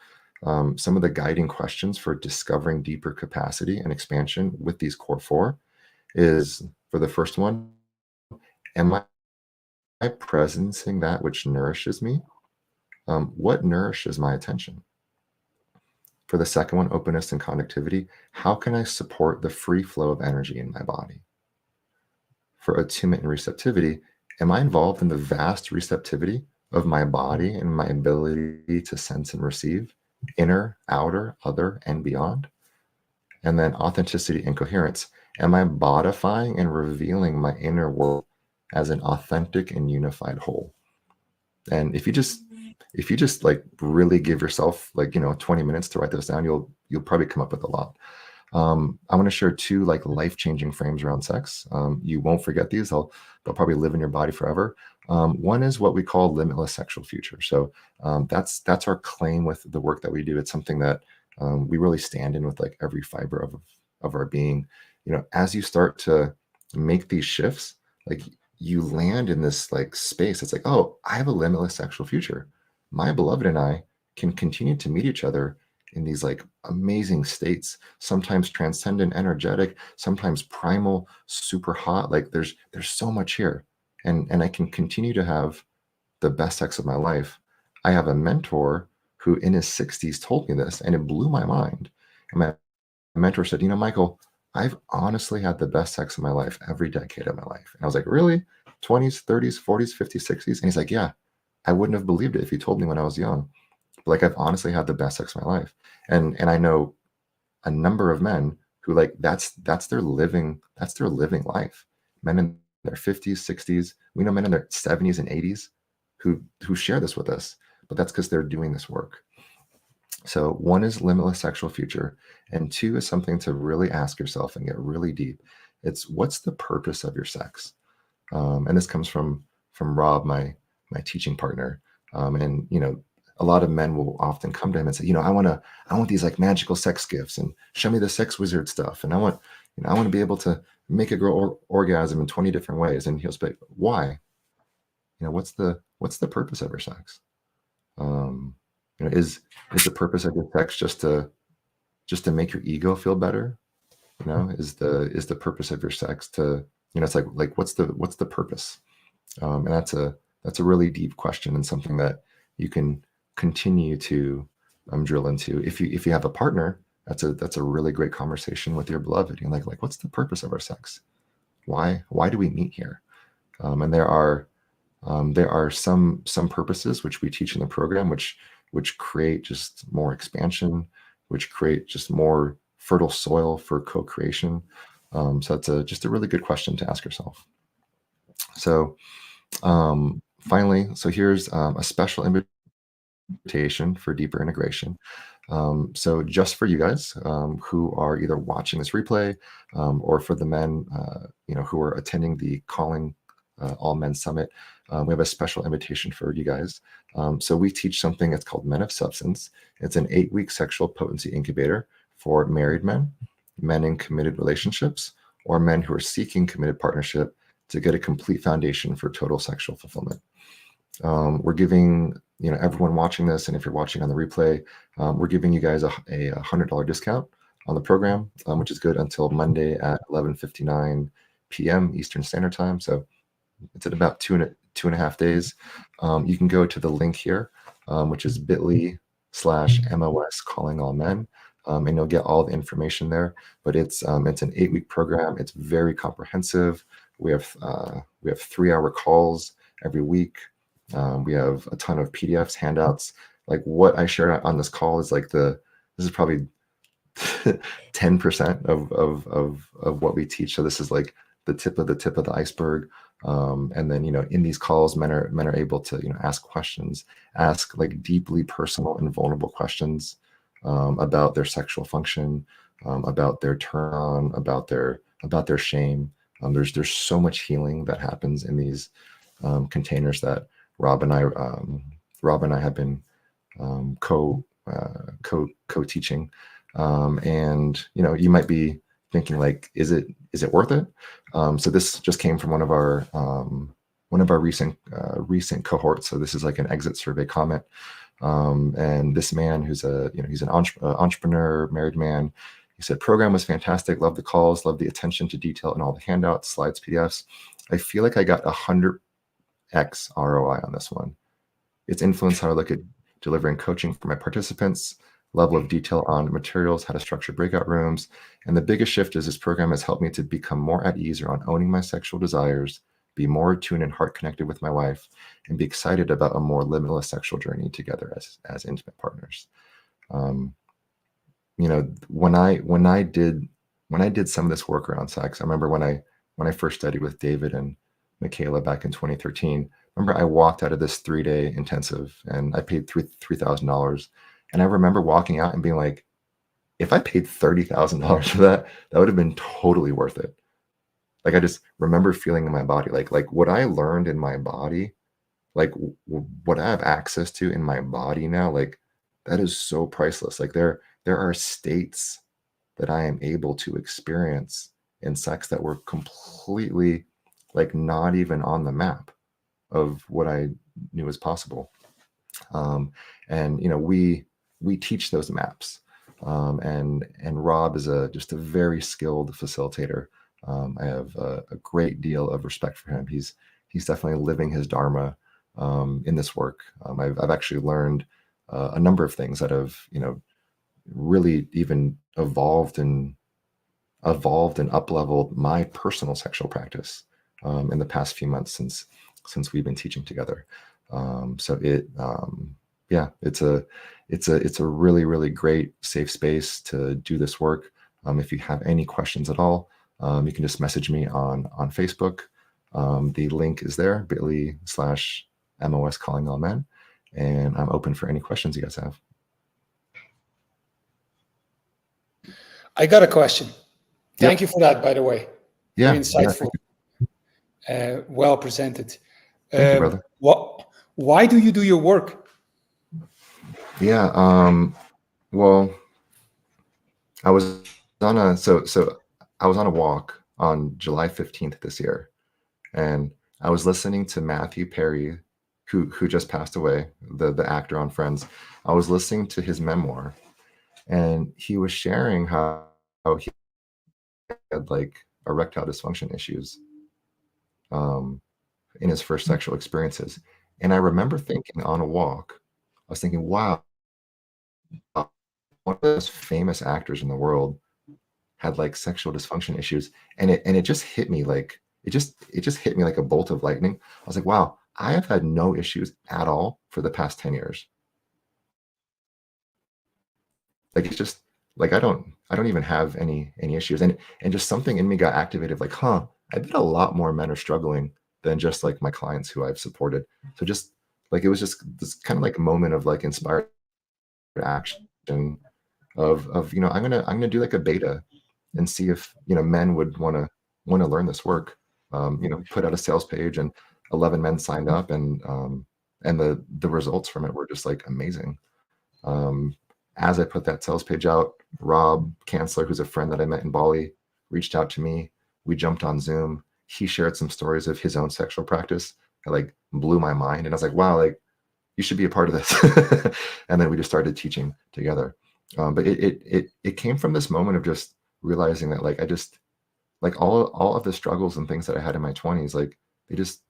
Some of the guiding questions for discovering deeper capacity and expansion with these core 4 is, for the first one, am I presencing that which nourishes me? What nourishes my attention? For the second one, openness and connectivity, how can I support the free flow of energy in my body? For attunement and receptivity, am I involved in the vast receptivity of my body and my ability to sense and receive, inner, outer, other, and beyond? And then authenticity and coherence, am I bodifying and revealing my inner world as an authentic and unified whole? And if you just like really give yourself like 20 minutes to write this down, you'll probably come up with a lot. I want to share 2 like life-changing frames around sex. You won't forget these. They'll probably live in your body forever. One is what we call limitless sexual future. So that's our claim with the work that we do. It's something that we really stand in with like every fiber of our being. as you start to make these shifts, like you land in this like space. It's like, oh, I have a limitless sexual future. My beloved and I can continue to meet each other in these like amazing states, sometimes transcendent, energetic, sometimes primal, super hot. Like there's so much here. And I can continue to have the best sex of my life. I have a mentor who in his 60s told me this, and it blew my mind. And my mentor said, Michael, I've honestly had the best sex of my life every decade of my life. And I was like, really? 20s, 30s, 40s, 50s, 60s? And he's like, yeah, I wouldn't have believed it if you told me when I was young. But like, I've honestly had the best sex of my life. And I know a number of men who like that's their living life. Men in their 50s, 60s. We know men in their 70s and 80s who share this with us, but that's because they're doing this work. So one is limitless sexual future, and two is something to really ask yourself and get really deep. It's what's the purpose of your sex? And this comes from Rob, my teaching partner. And a lot of men will often come to him and say, I want these like magical sex gifts, and show me the sex wizard stuff, and I want to be able to make a girl orgasm in 20 different ways. And he'll say, why? What's the purpose of your sex? Is the purpose of your sex just to make your ego feel better? Is the purpose of your sex to, it's like what's the purpose? And that's a really deep question, and something that you can continue to drill into. If you have a partner, that's a really great conversation with your beloved. You're like what's the purpose of our sex? Why do we meet here? And there are some purposes which we teach in the program, which create just more expansion, which create just more fertile soil for co-creation. So it's just a really good question to ask yourself. So finally, so here's a special invitation for deeper integration. So just for you guys who are either watching this replay or for the men who are attending the Calling All Men Summit, we have a special invitation for you guys. So we teach something that's called Men of Substance. It's an 8-week sexual potency incubator for married men, men in committed relationships, or men who are seeking committed partnership to get a complete foundation for total sexual fulfillment. We're giving everyone watching this, and if you're watching on the replay, we're giving you guys a $100 discount on the program, which is good until Monday at 11:59 p.m. Eastern Standard Time. So it's at about two and a half days. You can go to the link here, which is bit.ly/MOS Calling All Men, and you'll get all the information there. But it's an 8-week program. It's very comprehensive. We have 3-hour calls every week. We have a ton of PDFs, handouts. Like what I shared on this call is like this is probably 10% of what we teach. So this is like the tip of the iceberg. And then, in these calls, men are able to, ask questions, ask like deeply personal and vulnerable questions about their sexual function, about their turn on, about their shame. There's so much healing that happens in these containers that Rob and I have been co-teaching. And you might be thinking like, is it worth it? So this just came from one of our recent cohorts. So this is like an exit survey comment. And this man who's he's an entrepreneur, married man. He said, program was fantastic. Love the calls, love the attention to detail and all the handouts, slides, PDFs. I feel like I got 100x ROI on this one. It's influenced how I look at delivering coaching for my participants, level of detail on materials, how to structure breakout rooms. And the biggest shift is this program has helped me to become more at ease around owning my sexual desires, be more attuned and heart connected with my wife, and be excited about a more limitless sexual journey together as intimate partners. When I did some of this work around sex, I remember when I first studied with David and Michaela back in 2013. Remember, I walked out of this 3-day intensive and I paid $3,000. And I remember walking out and being like, if I paid $30,000 for that, that would have been totally worth it. Like, I just remember feeling in my body, like what I learned in my body, like what I have access to in my body now, like that is so priceless. Like there are states that I am able to experience in sex that were completely like not even on the map of what I knew was possible. And you know, we teach those maps. And Rob is just a very skilled facilitator. I have a great deal of respect for him. He's definitely living his dharma in this work. I've actually learned a number of things that have, you know, really even evolved and up-leveled my personal sexual practice in the past few months since we've been teaching together. So yeah, it's a really, really great safe space to do this work. If you have any questions at all, you can just message me on Facebook. The link is there, bit.ly/MOS Calling All Men, and I'm open for any questions you guys have. I got a question. Thank you for that, by the way. Yeah, very insightful. Well presented. Thank you, brother. Why do you do your work? Yeah. Well, I was on a walk on July 15th this year, and I was listening to Matthew Perry, who just passed away, the actor on Friends. I was listening to his memoir, and he was sharing how he had like erectile dysfunction issues in his first sexual experiences. And I remember thinking on a walk, I was thinking, wow, one of the most famous actors in the world had like sexual dysfunction issues. And it just hit me like, it just hit me like a bolt of lightning. I was like, wow, I have had no issues at all for the past 10 years. Like, it's just like, I don't even have any issues. And just something in me got activated, like, I bet a lot more men are struggling than just like my clients who I've supported. So just like, it was just this kind of like moment of like inspired action of, you know, I'm gonna do like a beta and see if, you know, men would want to learn this work. You know, put out a sales page, and 11 men signed up, and the results from it were just like amazing. As I put that sales page out, Rob Kanzler, who's a friend that I met in Bali, reached out to me. We jumped on Zoom. He shared some stories of his own sexual practice that like blew my mind. And I was like, wow, like you should be a part of this. And then we just started teaching together. But it came from this moment of just realizing that like, I just like all of the struggles and things that I had in my 20s, like they just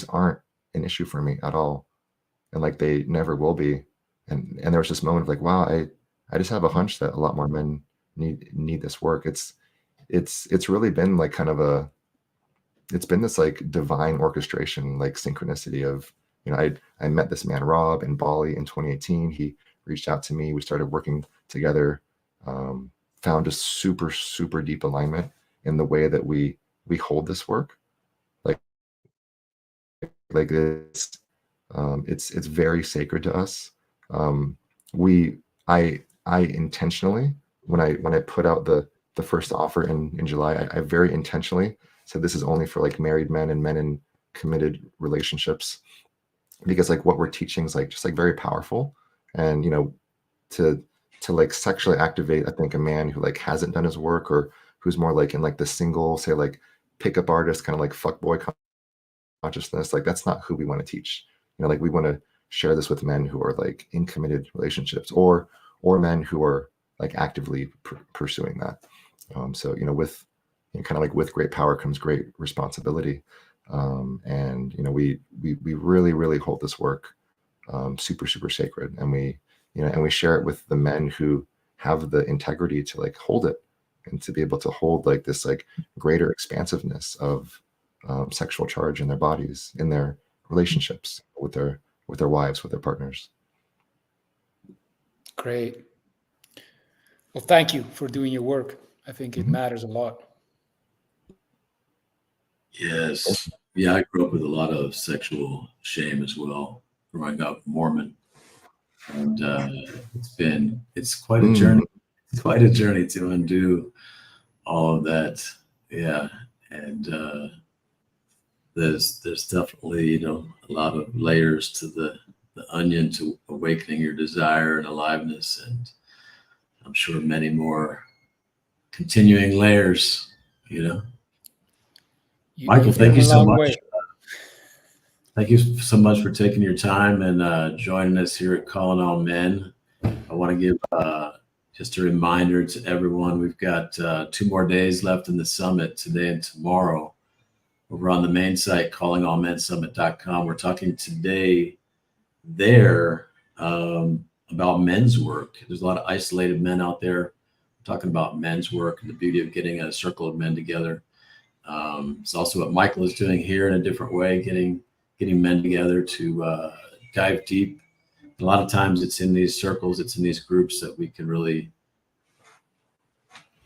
aren't an issue for me at all. And like, they never will be. And there was this moment of like, wow, I just have a hunch that a lot more men need this work. It's really been like kind of it's been this like divine orchestration, like synchronicity of, you know, I met this man, Rob, in Bali in 2018. He reached out to me. We started working together, found a super, super deep alignment in the way that we hold this work. Like it's very sacred to us. I intentionally, when I put out the first offer in July, I very intentionally said this is only for like married men and men in committed relationships, because like what we're teaching is like just like very powerful. And you know, to like sexually activate, I think, a man who like hasn't done his work, or who's more like in like the single, say like pickup artist kind of like fuckboy consciousness, like that's not who we want to teach. You know, like we want to share this with men who are like in committed relationships, or men who are like actively pursuing that. So, you know, with kind of like with great power comes great responsibility. And, you know, we really, really hold this work super, super sacred. And we share it with the men who have the integrity to like hold it, and to be able to hold like this like greater expansiveness of sexual charge in their bodies, in their relationships with their wives, with their partners. Great. Well, thank you for doing your work. I think it matters a lot. Yes. Yeah, I grew up with a lot of sexual shame as well, growing up Mormon. And it's quite a journey. It's quite a journey to undo all of that. Yeah. And there's definitely, you know, a lot of layers to the onion to awakening your desire and aliveness. And I'm sure many more continuing layers You know, You, Michael, you've thank come you a so long much. way. Thank you so much for taking your time and joining us here at Calling All Men. I want to give just a reminder to everyone. We've got 2 more days left in the summit, today and tomorrow. Over on the main site, callingallmensummit.com. We're talking today there about men's work. There's a lot of isolated men out there. We're talking about men's work and the beauty of getting a circle of men together. It's also what Michael is doing here in a different way, getting men together to dive deep. A lot of times it's in these circles, it's in these groups that we can really,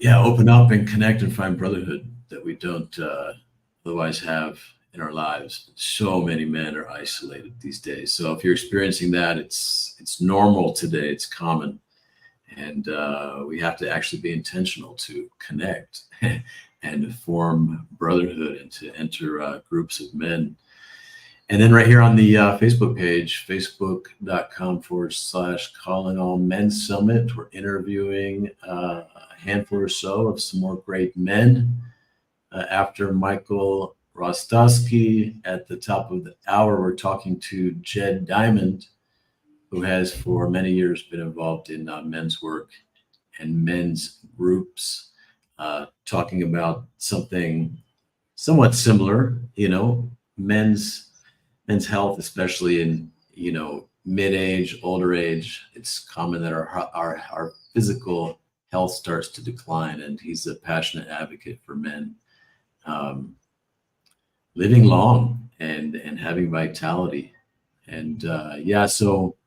open up and connect and find brotherhood that we don't otherwise have in our lives. So many men are isolated these days. So if you're experiencing that, it's normal today. It's common, and we have to actually be intentional to connect and to form brotherhood and to enter groups of men. And then right here on the Facebook page, facebook.com/Calling All Men Summit, we're interviewing a handful or so of some more great men. After Michael Hrostoski, at the top of the hour, we're talking to Jed Diamond, who has for many years been involved in men's work and men's groups, talking about something somewhat similar, men's health, especially in mid-age, older age. It's common that our physical health starts to decline, and he's a passionate advocate for men living long and having vitality. And so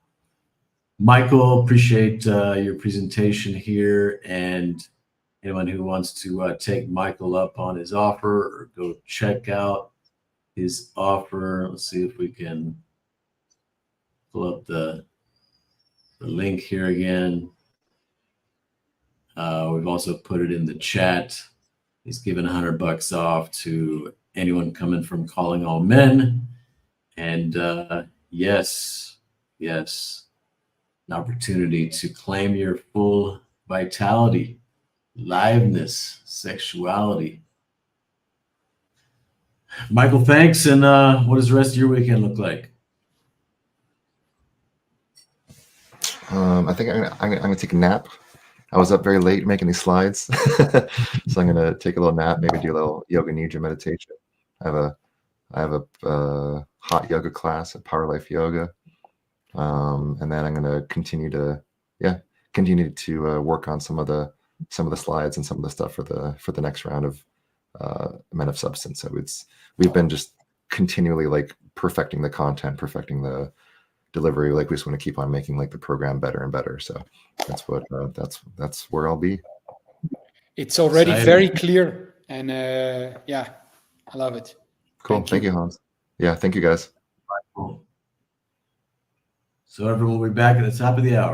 Michael, appreciate your presentation here, and anyone who wants to take Michael up on his offer or go check out his offer. Let's see if we can pull up the link here again. We've also put it in the chat. He's given $100 off to anyone coming from Calling All Men. And yes, an opportunity to claim your full vitality, liveness, sexuality. Michael, thanks. And what does the rest of your weekend look like? I think I'm gonna take a nap. I was up very late making these slides, so I'm gonna take a little nap, maybe do a little yoga nidra meditation. I have a hot yoga class at Power Life Yoga, and then I'm gonna continue to work on some of the slides and some of the stuff for the next round of Men of Substance. So we've been just continually like perfecting the content, perfecting the delivery. Like we just want to keep on making like the program better and better. So that's what that's where I'll be. It's already very clear, and I love it. Cool. Thank you, Hans. Yeah, thank you guys. So everyone will be back at the top of the hour.